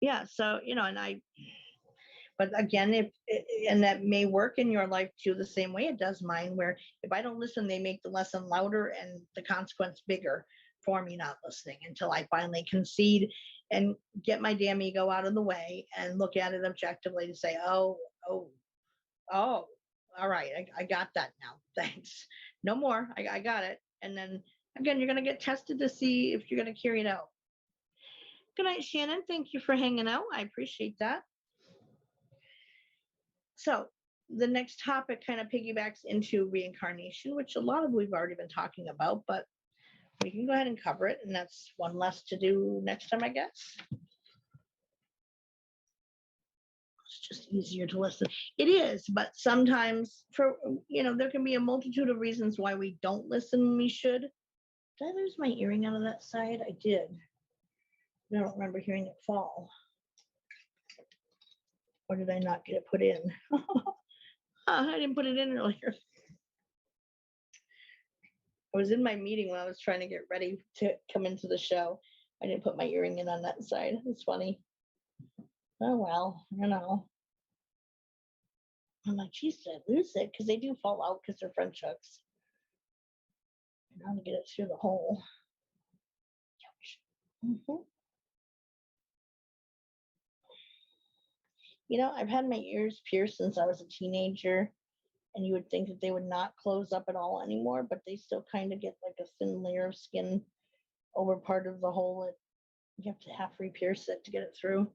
Yeah, so, but again, and that may work in your life too, the same way it does mine, where if I don't listen, they make the lesson louder and the consequence bigger for me not listening, until I finally concede and get my damn ego out of the way and look at it objectively to say, oh, all right, I got that now. Thanks. No more. I got it. And then again, you're going to get tested to see if you're going to carry it out. Good night, Shannon. Thank you for hanging out. I appreciate that. So the next topic kind of piggybacks into reincarnation, which a lot of we've already been talking about, but we can go ahead and cover it. And that's one less to do next time, I guess. It's just easier to listen. It is, but sometimes there can be a multitude of reasons why we don't listen when we should. Did I lose my earring out of that side? I did. I don't remember hearing it fall. Or did I not get it put in? I didn't put it in earlier. I was in my meeting when I was trying to get ready to come into the show. I didn't put my earring in on that side. It's funny. Oh, well, I'm like, geez, did I lose it? Because they do fall out because they're French hooks. And I'm going to get it through the hole. I've had my ears pierced since I was a teenager, and you would think that they would not close up at all anymore, but they still kind of get like a thin layer of skin over part of the hole. You have to half re-pierce it to get it through.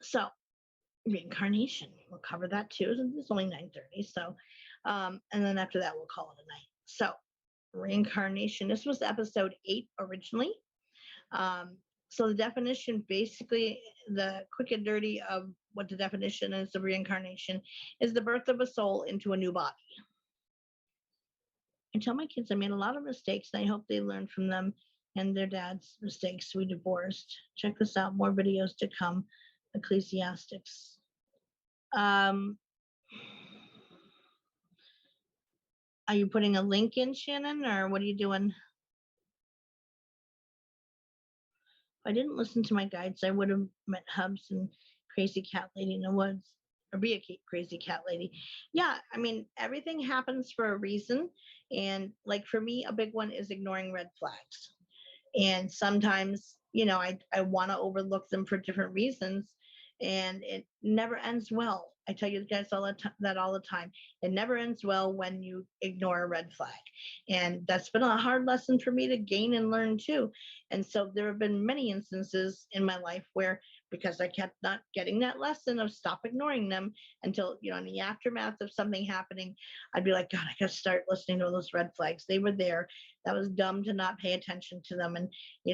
So reincarnation, we'll cover that too. It's only 9:30, so and then after that we'll call it a night. So reincarnation, this was episode 8 originally. So the definition, basically, the quick and dirty of what the definition is of reincarnation, is the birth of a soul into a new body. I tell my kids I made a lot of mistakes, and I hope they learn from them and their dad's mistakes. We divorced. Check this out. More videos to come. Ecclesiastics. Are you putting a link in, Shannon, or what are you doing? If I didn't listen to my guides, I would have met Hubs and Crazy Cat Lady in the Woods, or be a crazy cat lady. Yeah, I mean, everything happens for a reason. And like for me, a big one is ignoring red flags. And sometimes, I want to overlook them for different reasons, and it never ends well. I tell you guys all the time. It never ends well when you ignore a red flag. And that's been a hard lesson for me to gain and learn too. And so there have been many instances in my life where, because I kept not getting that lesson of stop ignoring them, until, in the aftermath of something happening, I'd be like, God, I got to start listening to those red flags. They were there. That was dumb to not pay attention to them. And,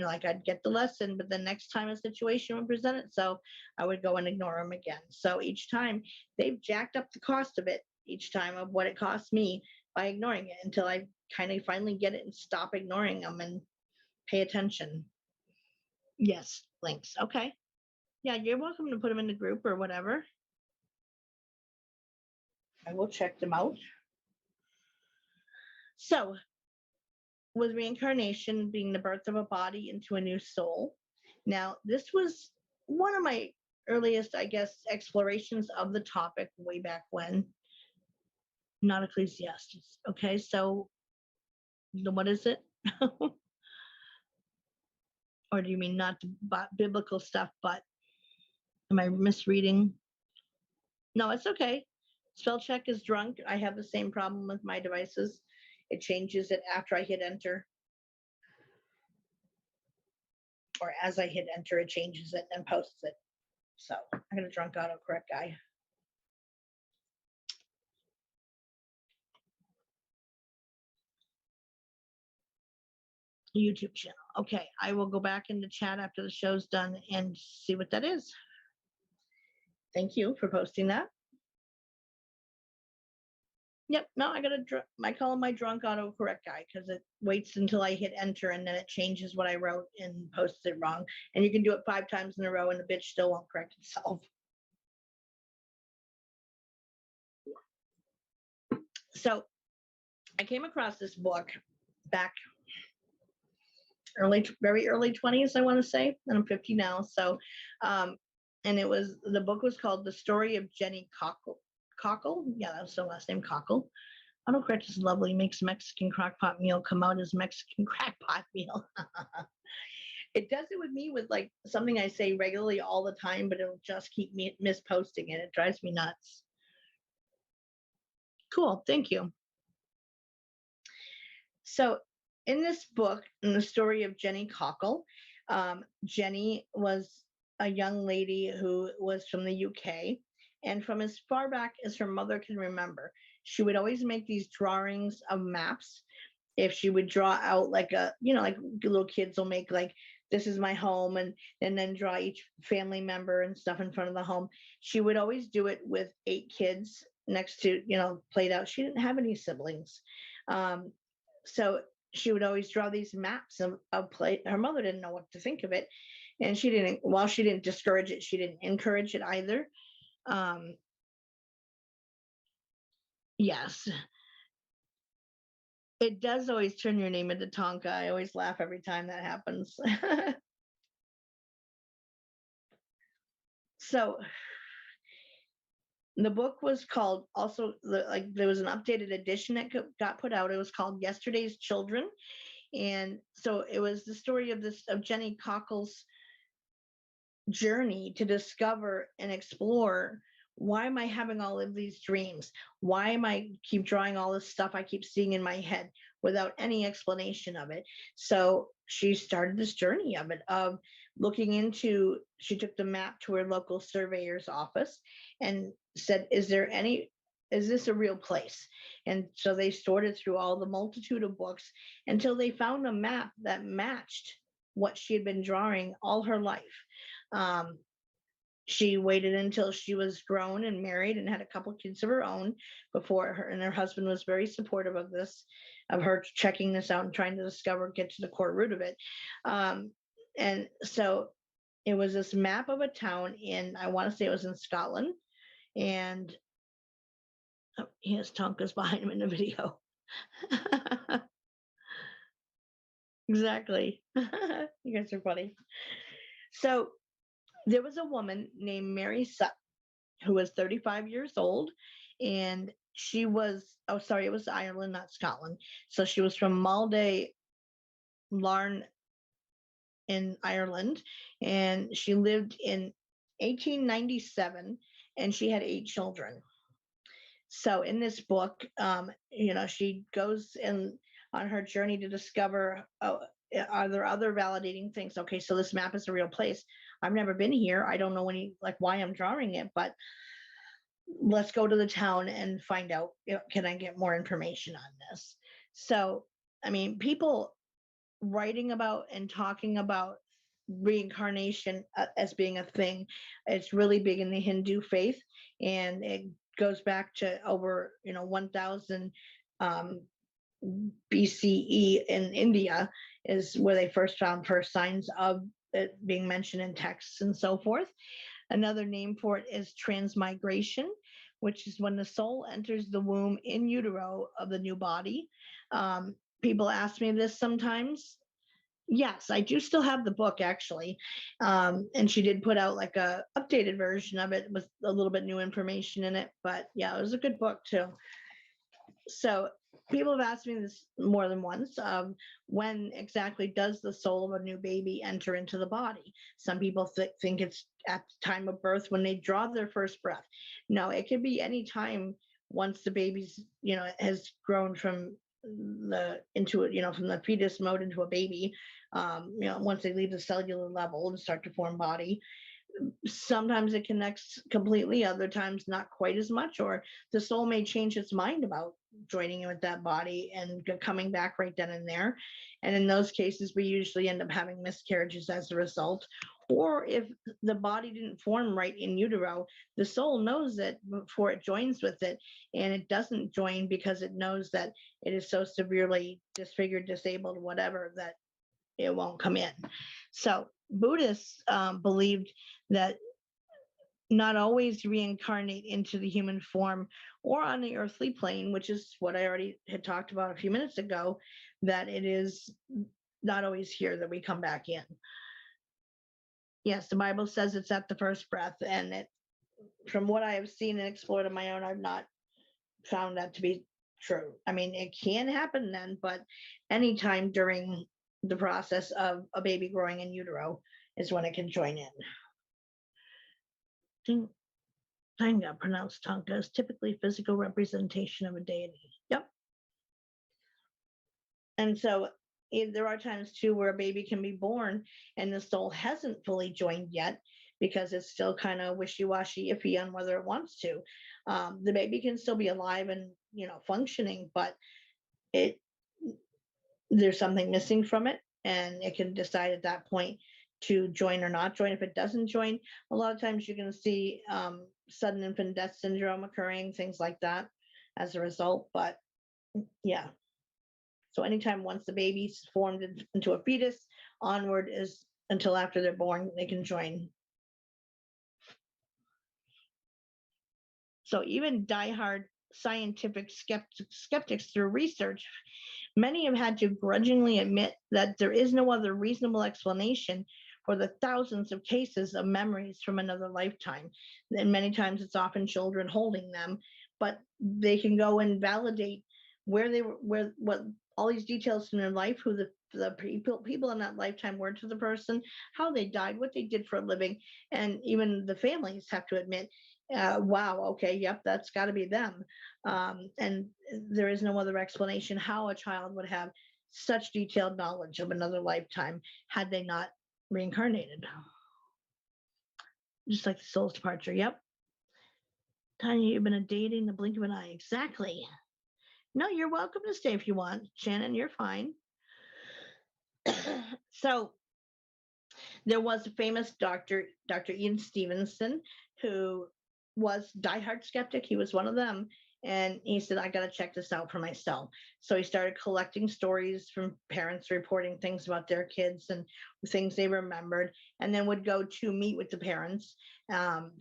I'd get the lesson, but the next time a situation would present itself, I would go and ignore them again. So each time they've jacked up the cost of it, each time of what it cost me by ignoring it, until I kind of finally get it and stop ignoring them and pay attention. Yes, links. Okay. Yeah, you're welcome to put them in the group or whatever. I will check them out. So, with reincarnation being the birth of a body into a new soul. Now, this was one of my earliest, I guess, explorations of the topic way back when. Not Ecclesiastes. Okay, so what is it? Or do you mean not the biblical stuff, but am I misreading? No, it's okay. Spell check is drunk. I have the same problem with my devices. It changes it after I hit enter. Or as I hit enter, it changes it and posts it. So I got a drunk autocorrect guy. YouTube channel. Okay, I will go back into chat after the show's done and see what that is. Thank you for posting that. Yep, no, I call him my drunk autocorrect guy because it waits until I hit enter and then it changes what I wrote and posts it wrong. And you can do it 5 times in a row and the bitch still won't correct itself. So I came across this book back very early 20s, I want to say, and I'm 50 now. So, and the book was called The Story of Jenny Cockle. Yeah, that's her last name, Cockle. Autocorrect is lovely, makes Mexican crockpot meal come out as Mexican crackpot meal. It does it with me with like something I say regularly all the time, but it'll just keep me misposting it. It drives me nuts. Cool, thank you. So in this book, in the story of Jenny Cockle, Jenny was a young lady who was from the UK. And from as far back as her mother can remember, she would always make these drawings of maps. If she would draw out like like little kids will make like, this is my home, and then draw each family member and stuff in front of the home. She would always do it with 8 kids next to, played out. She didn't have any siblings. So she would always draw these maps of play. Her mother didn't know what to think of it. And while she didn't discourage it, she didn't encourage it either. Yes. It does always turn your name into Tonka. I always laugh every time that happens. So the book was called there was an updated edition that got put out. It was called Yesterday's Children. And so it was the story of Jenny Cockle's journey to discover and explore, why am I having all of these dreams? Why am I keep drawing all this stuff I keep seeing in my head without any explanation of it? So she started this journey of it, of looking into, she took the map to her local surveyor's office and said, is this a real place? And so they sorted through all the multitude of books until they found a map that matched what she had been drawing all her life. She waited until she was grown and married and had a couple kids of her own before her husband was very supportive of this, of her checking this out and trying to get to the core root of it. And so it was this map of a town I want to say it was in Scotland. And he has Tonkas behind him in the video. Exactly. You guys are funny. So there was a woman named Mary Sutton who was 35 years old, and she was, it was Ireland, not Scotland. So she was from Malday, Larne in Ireland, and she lived in 1897, and she had 8 children. So in this book, she goes on her journey to discover, are there other validating things? Okay, so this map is a real place. I've never been here. I don't know why I'm drawing it, but let's go to the town and find out, can I get more information on this? So, I mean, people writing about and talking about reincarnation as being a thing, it's really big in the Hindu faith, and it goes back to over 1000 BCE in India is where they first found signs of it being mentioned in texts and so forth. Another name for it is transmigration, which is when the soul enters the womb in utero of the new body. People ask me this sometimes. Yes, I do still have the book actually. And she did put out like a updated version of it with a little bit new information in it. But yeah, it was a good book too. So people have asked me this more than once. When exactly does the soul of a new baby enter into the body? Some people think it's at the time of birth when they draw their first breath. No, it could be any time once the baby's, has grown from from the fetus mode into a baby. Once they leave the cellular level and start to form body. Sometimes it connects completely, other times not quite as much, or the soul may change its mind about joining in with that body and coming back right then and there. And in those cases, we usually end up having miscarriages as a result. Or if the body didn't form right in utero, the soul knows it before it joins with it, and it doesn't join because it knows that it is so severely disfigured, disabled, whatever, that it won't come in. So Buddhists believed that not always reincarnate into the human form or on the earthly plane, which is what I already had talked about a few minutes ago, that it is not always here that we come back in. Yes, the Bible says it's at the first breath, and from what I have seen and explored on my own, I've not found that to be true. I mean, it can happen then, but anytime during the process of a baby growing in utero is when it can join in. Tanga, pronounced Tonka, is typically physical representation of a deity. Yep. And so there are times too where a baby can be born and the soul hasn't fully joined yet because it's still kind of wishy-washy, iffy on whether it wants to. The baby can still be alive and functioning, but there's something missing from it, and it can decide at that point to join or not join. If it doesn't join, a lot of times you're going to see sudden infant death syndrome occurring, things like that as a result. But yeah, so anytime once the baby's formed into a fetus, onward is until after they're born, they can join. So even diehard scientific skeptics through research, many have had to grudgingly admit that there is no other reasonable explanation for the thousands of cases of memories from another lifetime. And many times it's often children holding them, but they can go and validate where they were, what all these details from their life, who the people in that lifetime were to the person, how they died, what they did for a living, and even the families have to admit, wow, okay, yep, that's got to be them. And there is no other explanation how a child would have such detailed knowledge of another lifetime had they not reincarnated. Just like the soul's departure. Yep. Tanya, you've been a deity in the blink of an eye. Exactly. No, you're welcome to stay if you want. Shannon, you're fine. So there was a famous doctor, Dr. Ian Stevenson, who was diehard skeptic. He was one of them. And he said, I got to check this out for myself. So he started collecting stories from parents reporting things about their kids and things they remembered, and then would go to meet with the parents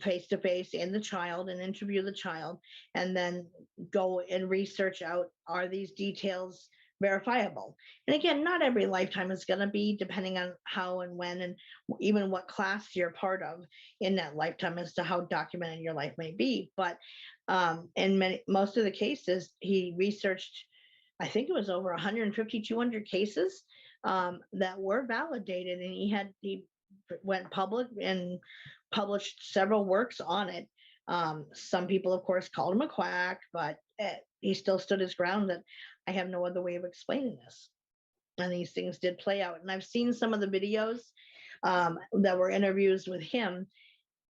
face to face and the child and interview the child, and then go and research out, are these details verifiable? And again, not every lifetime is going to be, depending on how and when and even what class you're part of in that lifetime as to how documented your life may be. But in most of the cases, he researched, I think it was over 150, 200 cases that were validated, and he went public and published several works on it. Some people, of course, called him a quack, but he still stood his ground that I have no other way of explaining this. And these things did play out. And I've seen some of the videos that were interviews with him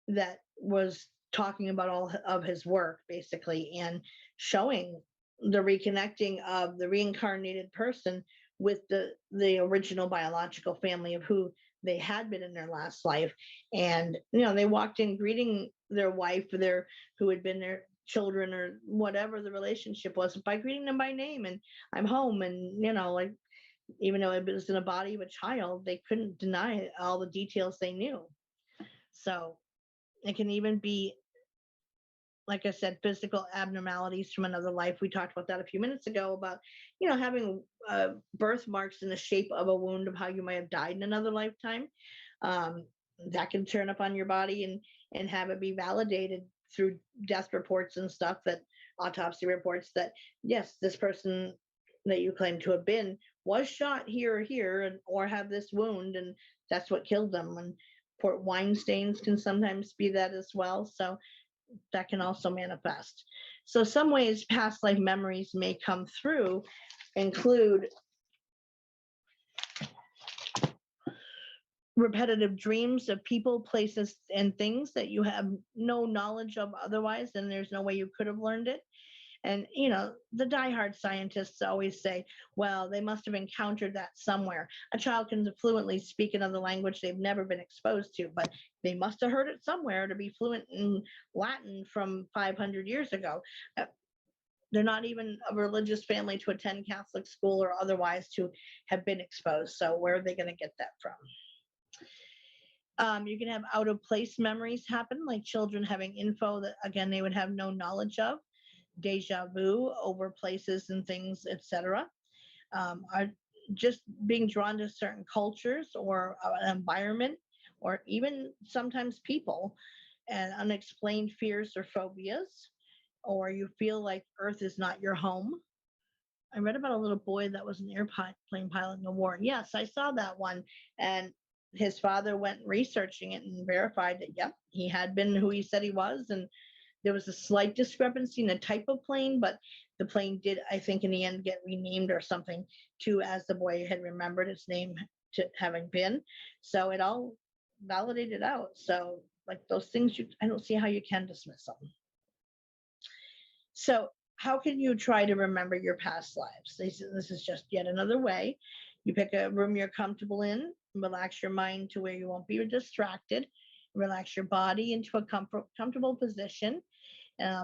that was talking about all of his work, basically, and showing the reconnecting of the reincarnated person with the original biological family of who they had been in their last life. And, they walked in greeting their wife, who had been their children or whatever the relationship was, by greeting them by name and I'm home, and, like Even though it was in the body of a child, they couldn't deny all the details they knew. So it can even be, like I said, physical abnormalities from another life. We talked about that a few minutes ago about, having birthmarks in the shape of a wound of how you might have died in another lifetime. That can turn up on your body and have it be validated through death reports and stuff, that autopsy reports, that yes, this person that you claim to have been was shot here or here, or have this wound, and that's what killed them. And port wine stains can sometimes be that as well. So that can also manifest. So some ways past life memories may come through include repetitive dreams of people, places, and things that you have no knowledge of otherwise, and there's no way you could have learned it. And, the diehard scientists always say, well, they must have encountered that somewhere. A child can fluently speak another language they've never been exposed to, but they must have heard it somewhere to be fluent in Latin from 500 years ago. They're not even a religious family to attend Catholic school or otherwise to have been exposed. So where are they going to get that from? You can have out of place memories happen, like children having info that, again, they would have no knowledge of. Deja vu over places and things, etc. Are just being drawn to certain cultures or an environment, or even sometimes people, and unexplained fears or phobias, or you feel like Earth is not your home. I read about a little boy that was an airplane pilot in the war. Yes, I saw that one. And his father went researching it and verified that, yep, he had been who he said he was. And there was a slight discrepancy in the type of plane, but the plane did, I think, in the end get renamed or something to as the boy had remembered its name to having been. So it all validated out. So like those things, I don't see how you can dismiss them. So how can you try to remember your past lives? This is just yet another way. You pick a room you're comfortable in, relax your mind to where you won't be distracted, relax your body into a comfortable position.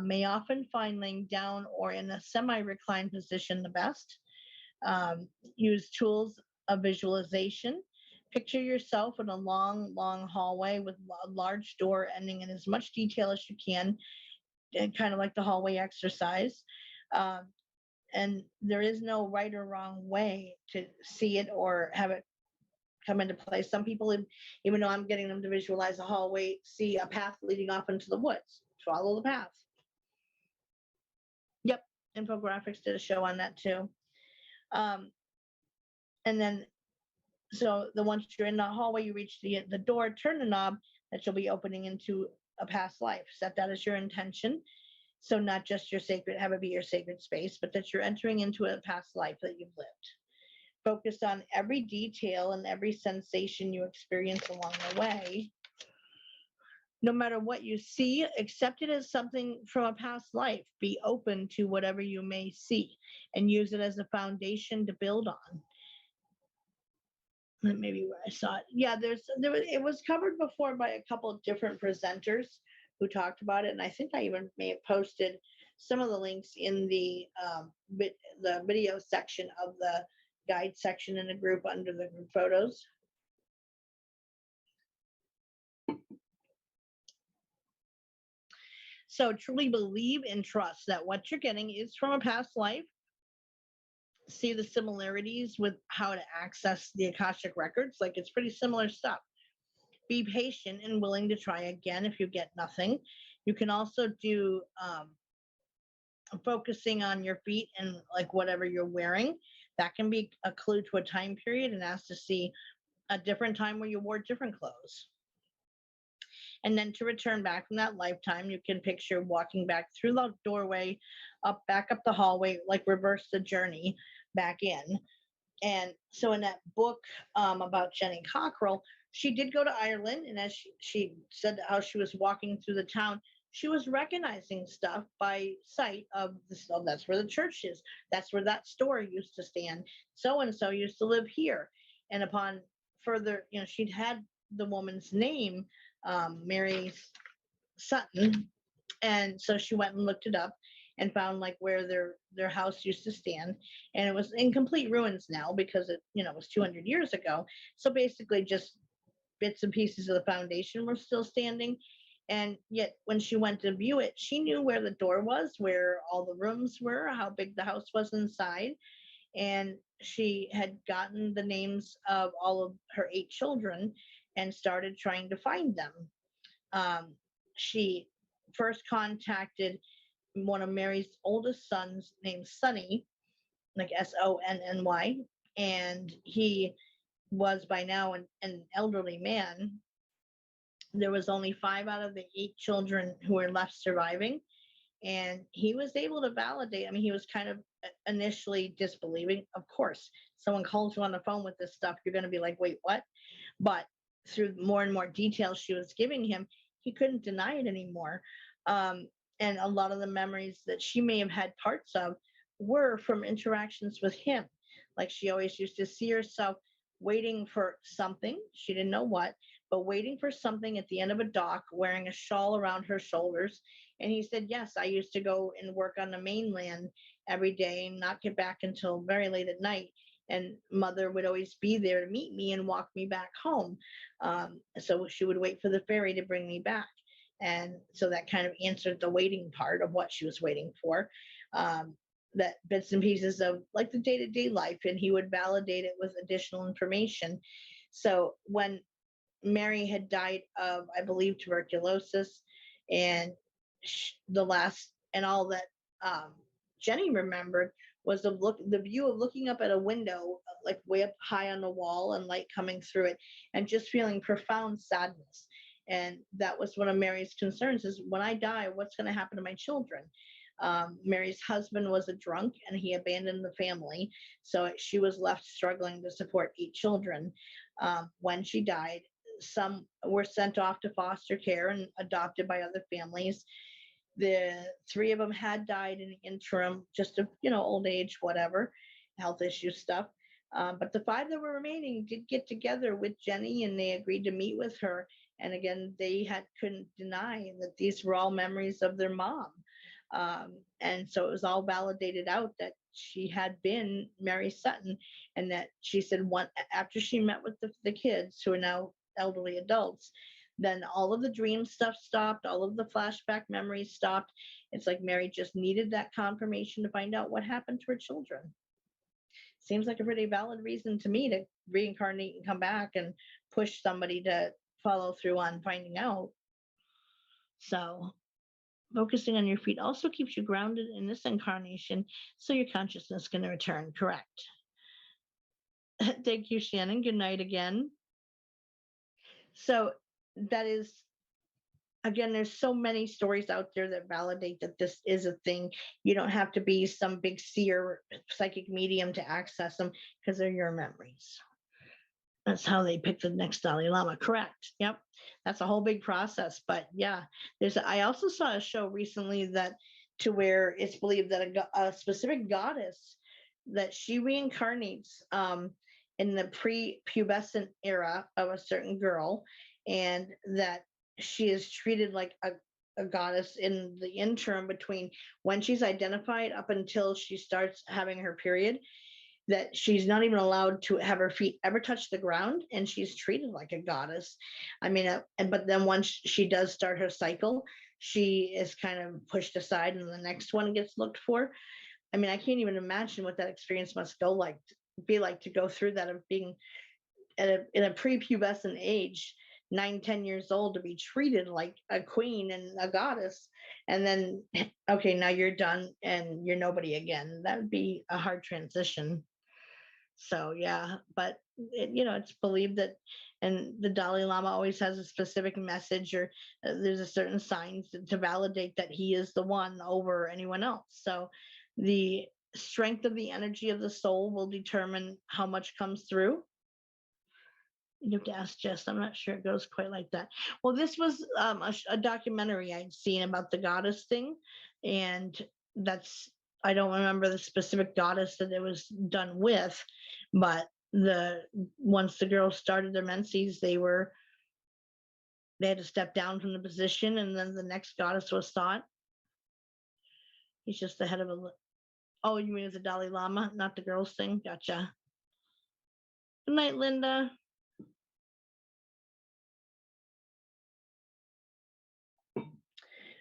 May often find laying down or in a semi-reclined position the best. Use tools of visualization. Picture yourself in a long, long hallway with a large door ending in as much detail as you can, kind of like the hallway exercise. And there is no right or wrong way to see it or have it come into play. Some people, even though I'm getting them to visualize a hallway, see a path leading off into the woods. Follow the path. Yep, Infographics did a show on that too. And then, so once you're in the hallway, you reach the door, turn the knob that you'll be opening into a past life. Set that as your intention. So not just have it be your sacred space, but that you're entering into a past life that you've lived. Focus on every detail and every sensation you experience along the way. No matter what you see, accept it as something from a past life. Be open to whatever you may see and use it as a foundation to build on. Maybe where I saw it. Yeah, it was covered before by a couple of different presenters who talked about it, and I think I even may have posted some of the links in the video section of the guide section in the group under the group photos. So truly believe and trust that what you're getting is from a past life. See the similarities with how to access the Akashic Records. Like, it's pretty similar stuff. Be patient and willing to try again if you get nothing. You can also do focusing on your feet and like whatever you're wearing. That can be a clue to a time period and ask to see a different time where you wore different clothes. And then to return back from that lifetime, you can picture walking back through the doorway, back up the hallway, like reverse the journey back in. And so in that book about Jenny Cockrell, she did go to Ireland, and as she said how she was walking through the town, she was recognizing stuff by sight of that's where the church is. That's where that store used to stand. So-and-so used to live here. And upon further, she'd had the woman's name, Mary Sutton. And so she went and looked it up. and found like where their house used to stand, and it was in complete ruins now because it, you know, was 200 years ago. So basically just bits and pieces of the foundation were still standing. And yet when she went to view it, she knew where the door was, where all the rooms were, how big the house was inside, and she had gotten the names of all of her 8 children and started trying to find them. She first contacted one of Mary's oldest sons named Sonny, like Sonny, and he was by now an elderly man. There was only 5 out of the 8 children who were left surviving, and he was able to validate. I mean, he was kind of initially disbelieving. Of course, someone calls you on the phone with this stuff, you're going to be like, wait, what? But through more and more details she was giving him, he couldn't deny it anymore. And a lot of the memories that she may have had parts of were from interactions with him. Like she always used to see herself waiting for something, she didn't know what, but waiting for something at the end of a dock, wearing a shawl around her shoulders. And he said, yes, I used to go and work on the mainland every day and not get back until very late at night. And mother would always be there to meet me and walk me back home. So she would wait for the ferry to bring me back. And so that kind of answered the waiting part of what she was waiting for. That bits and pieces of like the day-to-day life, and he would validate it with additional information. So when Mary had died of, I believe, tuberculosis, and the last and all that Jenny remembered was the view of looking up at a window, like way up high on the wall, and light coming through it, and just feeling profound sadness. And that was one of Mary's concerns: is when I die, what's going to happen to my children? Mary's husband was a drunk and he abandoned the family, so she was left struggling to support 8 children. When she died, some were sent off to foster care and adopted by other families. The 3 of them had died in the interim, just of, you know, old age, whatever, health issue stuff. But the 5 that were remaining did get together with Jenny, and they agreed to meet with her. And again, they couldn't deny that these were all memories of their mom. And so it was all validated out that she had been Mary Sutton, and that she said after she met with the kids, who are now elderly adults, then all of the dream stuff stopped, all of the flashback memories stopped. It's like Mary just needed that confirmation to find out what happened to her children. Seems like a pretty valid reason to me to reincarnate and come back and push somebody to follow through on finding out. So focusing on your feet also keeps you grounded in this incarnation, so your consciousness can return. Correct. Thank you, Shannon. Good night again. So that is, again, there's so many stories out there that validate that this is a thing. You don't have to be some big seer psychic medium to access them, because they're your memories. That's how they pick the next Dalai Lama. Correct. Yep. That's a whole big process. But yeah, I also saw a show recently to where it's believed that a specific goddess, that she reincarnates in the pre-pubescent era of a certain girl, and that she is treated like a goddess in the interim between when she's identified up until she starts having her period, that she's not even allowed to have her feet ever touch the ground, and she's treated like a goddess. I mean, but then once she does start her cycle, she is kind of pushed aside and the next one gets looked for. I mean, I can't even imagine what that experience must be like to go through that, of being in a prepubescent age, 9-10 years old, to be treated like a queen and a goddess, and then okay, now you're done and you're nobody again. That would be a hard transition. So yeah, but it's believed that, and the Dalai Lama always has a specific message, or there's a certain sign to validate that he is the one over anyone else. So the strength of the energy of the soul will determine how much comes through. You have to ask Jess. I'm not sure it goes quite like that. Well, this was a documentary I'd seen about the goddess thing, and I don't remember the specific goddess that it was done with, but once the girls started their menses, they had to step down from the position, and then the next goddess was sought. He's just the head of a. Oh, you mean as a Dalai Lama, not the girls thing? Gotcha. Good night, Linda.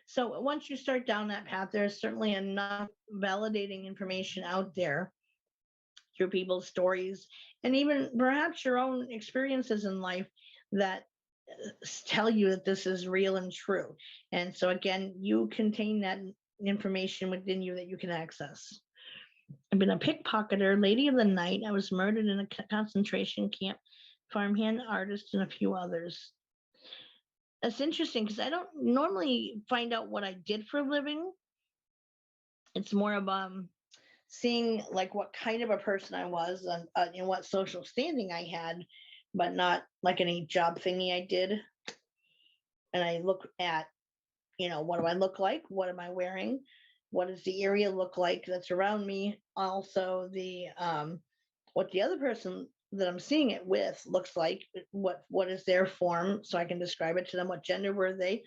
So once you start down that path, there's certainly enough validating information out there through people's stories and even perhaps your own experiences in life that tell you that this is real and true. And so again, you contain that information within you that you can access. I've been a pickpocketer, lady of the night. I was murdered in a concentration camp, farmhand, artist, and a few others. That's interesting because I don't normally find out what I did for a living. It's more of seeing like what kind of a person I was and what social standing I had, but not like any job thingy I did. And I look at, what do I look like? What am I wearing? What does the area look like that's around me? Also, the what the other person that I'm seeing it with looks like. What is their form, so I can describe it to them. What gender were they?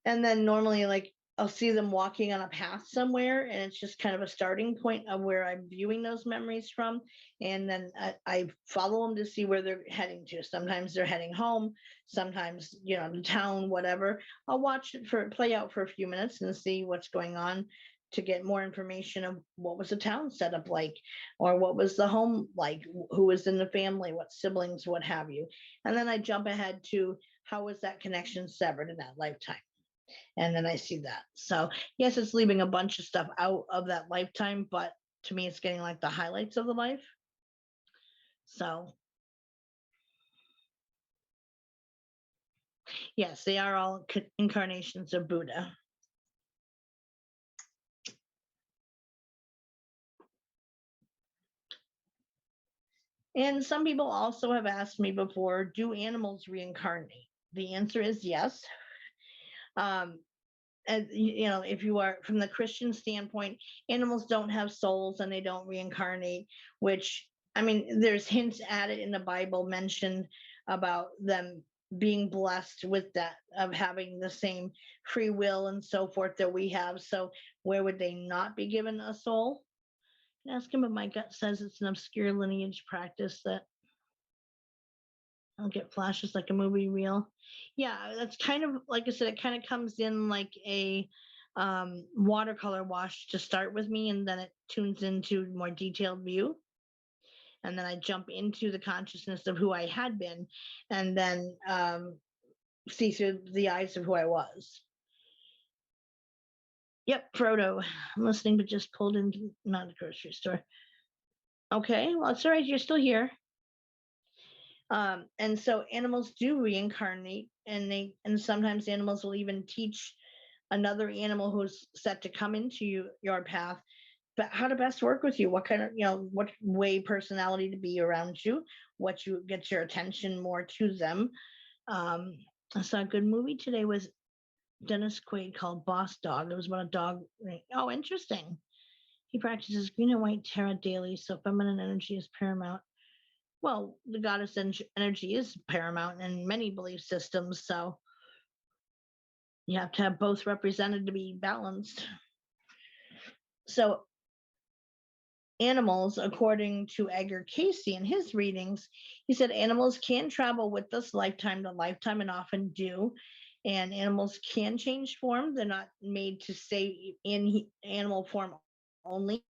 And then normally, like, I'll see them walking on a path somewhere, and it's just kind of a starting point of where I'm viewing those memories from. And then I follow them to see where they're heading to. Sometimes they're heading home, sometimes, to town, whatever. I'll watch it play out for a few minutes and see what's going on to get more information of what was the town set up like, or what was the home like, who was in the family, what siblings, what have you. And then I jump ahead to how was that connection severed in that lifetime. And then I see that. So yes, it's leaving a bunch of stuff out of that lifetime, but to me, it's getting like the highlights of the life. So yes, they are all incarnations of Buddha. And some people also have asked me before, do animals reincarnate? The answer is yes. And if you are from the Christian standpoint, animals don't have souls and they don't reincarnate, which, I mean, there's hints at it in the Bible mentioned about them being blessed with that, of having the same free will and so forth that we have. So where would they not be given a soul? Ask him, but my gut says it's an obscure lineage practice that I'll get flashes like a movie reel. Yeah, that's kind of, like I said, it kind of comes in like a watercolor wash to start with me, and then it tunes into more detailed view. And then I jump into the consciousness of who I had been, and then see through the eyes of who I was. Yep, Frodo, I'm listening, but just pulled into not a grocery store. Okay, well, it's all right. You're still here. And so animals do reincarnate, and sometimes animals will even teach another animal who's set to come into your path, but how to best work with you, what kind of, what way personality to be around you, what you get your attention more to them. I saw a good movie today with Dennis Quaid called Boss Dog. It was about a dog. Oh, interesting. He practices green and white tarot daily, so feminine energy is paramount. Well, the goddess energy is paramount in many belief systems, so you have to have both represented to be balanced. So animals, according to Edgar Casey in his readings, he said animals can travel with us lifetime to lifetime and often do. And animals can change form. They're not made to stay in animal form only.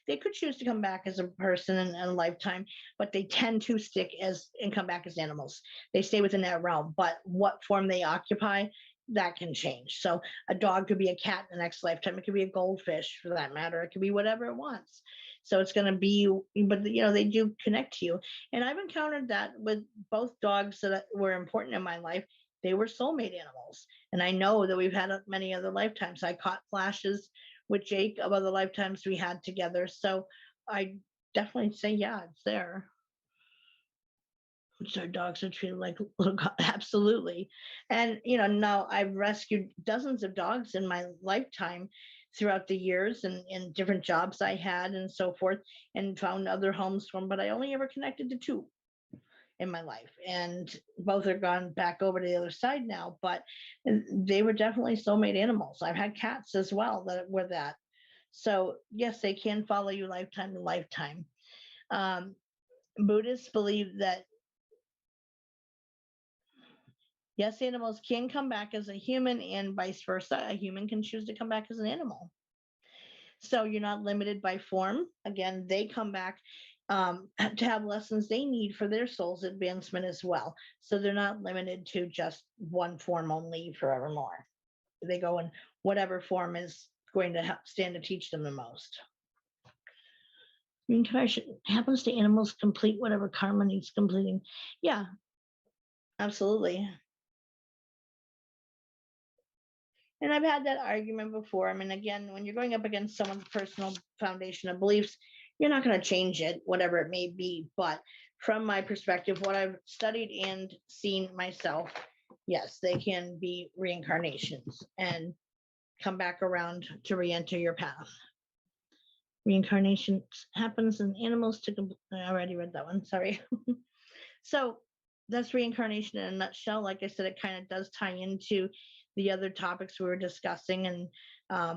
They could choose to come back as a person in a lifetime, but they tend to stick and come back as animals. They stay within that realm, but what form they occupy, that can change. So a dog could be a cat in the next lifetime. It could be a goldfish for that matter. It could be whatever it wants. So it's going to be, but they do connect to you. And I've encountered that with both dogs that were important in my life. They were soulmate animals. And I know that we've had many other lifetimes. I caught flashes with Jake of other lifetimes we had together. So I definitely say, yeah, it's there. Which our dogs are treated like little gods. Absolutely. And, now I've rescued dozens of dogs in my lifetime throughout the years and different jobs I had and so forth, and found other homes for them, but I only ever connected to 2. in my life, and both are gone back over to the other side now, but they were definitely soulmate animals. I've had cats as well that were that. So yes, they can follow you lifetime to lifetime. Buddhists believe that yes, animals can come back as a human, and vice versa. A human can choose to come back as an animal. So you're not limited by form. Again, they come back to have lessons they need for their soul's advancement as well. So they're not limited to just one form only forevermore. They go in whatever form is going to stand to teach them the most. Reincarnation happens to animals complete whatever karma needs completing. Yeah, absolutely. And I've had that argument before. I mean, again, when you're going up against someone's personal foundation of beliefs, you're not going to change it, whatever it may be. But from my perspective, what I've studied and seen myself, yes, they can be reincarnations and come back around to re-enter your path. Reincarnation happens in animals to I already read that one, sorry. So that's reincarnation in a nutshell. Like I said, it kind of does tie into the other topics we were discussing and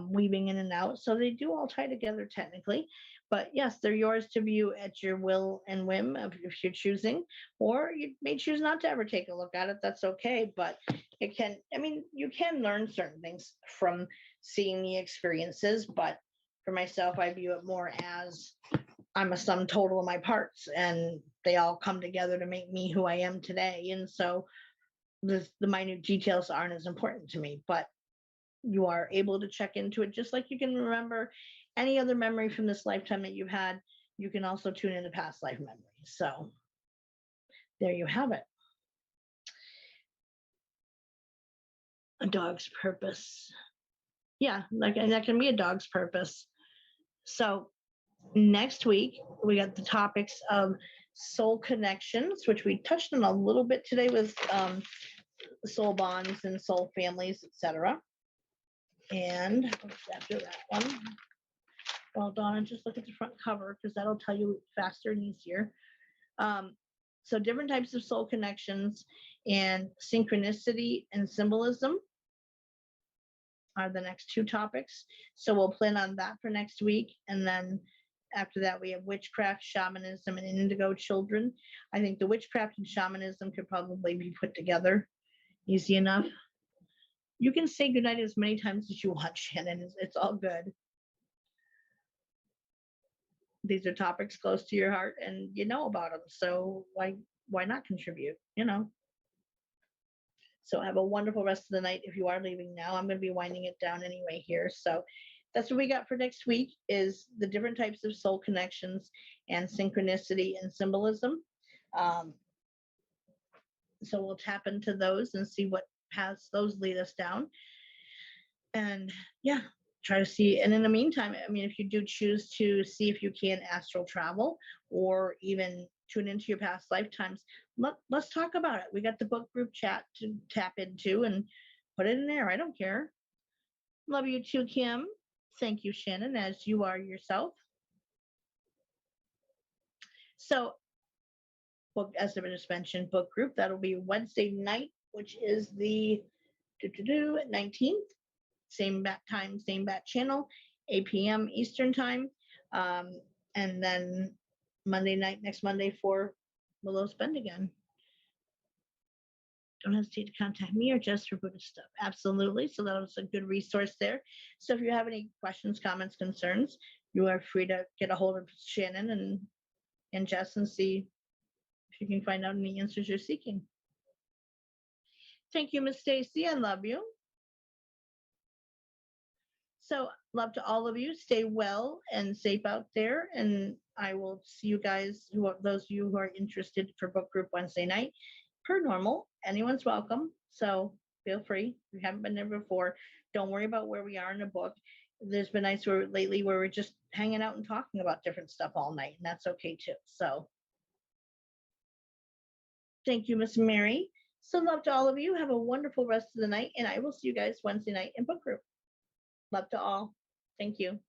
weaving in and out. So they do all tie together technically. But yes, they're yours to view at your will and whim if you're choosing, or you may choose not to ever take a look at it. That's okay. But it can, I mean, you can learn certain things from seeing the experiences. But for myself, I view it more as I'm a sum total of my parts, and they all come together to make me who I am today. And so the minute details aren't as important to me, but you are able to check into it just like you can remember any other memory from this lifetime that you've had. You can also tune into past life memories. So there you have it. A dog's purpose. Yeah, like, and that can be a dog's purpose. So next week, we got the topics of soul connections, which we touched on a little bit today with soul bonds and soul families, etc. And after that one, well, Donna, just look at the front cover because that'll tell you faster and easier. So different types of soul connections and synchronicity and symbolism are the next two topics. So we'll plan on that for next week. And then after that, we have witchcraft, shamanism, and indigo children. I think the witchcraft and shamanism could probably be put together easy enough. You can say goodnight as many times as you want, Shannon. It's all good. These are topics close to your heart and you know about them. So why not contribute, you know? So have a wonderful rest of the night. If you are leaving now, I'm going to be winding it down anyway here. So that's what we got for next week is the different types of soul connections and synchronicity and symbolism. So we'll tap into those and see what paths those lead us down. And yeah, try to see. And in the meantime, I mean, if you do choose to see if you can astral travel or even tune into your past lifetimes, let's talk about it. We got the book group chat to tap into and put it in there. I don't care. Love you too, Kim. Thank you, Shannon, as you are yourself. So, book, as I just mentioned, book group, that'll be Wednesday night, which is the 19th. Same bat time, same bat channel, 8 p.m. Eastern time. And then Monday night, next Monday for Willows Bend again. Don't hesitate to contact me or Jess for Buddhist stuff. Absolutely. So that was a good resource there. So if you have any questions, comments, concerns, you are free to get a hold of Shannon and Jess and see if you can find out any answers you're seeking. Thank you, Miss Stacy. I love you. So love to all of you. Stay well and safe out there. And I will see you guys, those of you who are interested for book group Wednesday night. Per normal, anyone's welcome. So feel free. If you haven't been there before, don't worry about where we are in the book. There's been nights lately where we're just hanging out and talking about different stuff all night, and that's okay too. So thank you, Miss Mary. So love to all of you. Have a wonderful rest of the night, and I will see you guys Wednesday night in book group. Love to all. Thank you.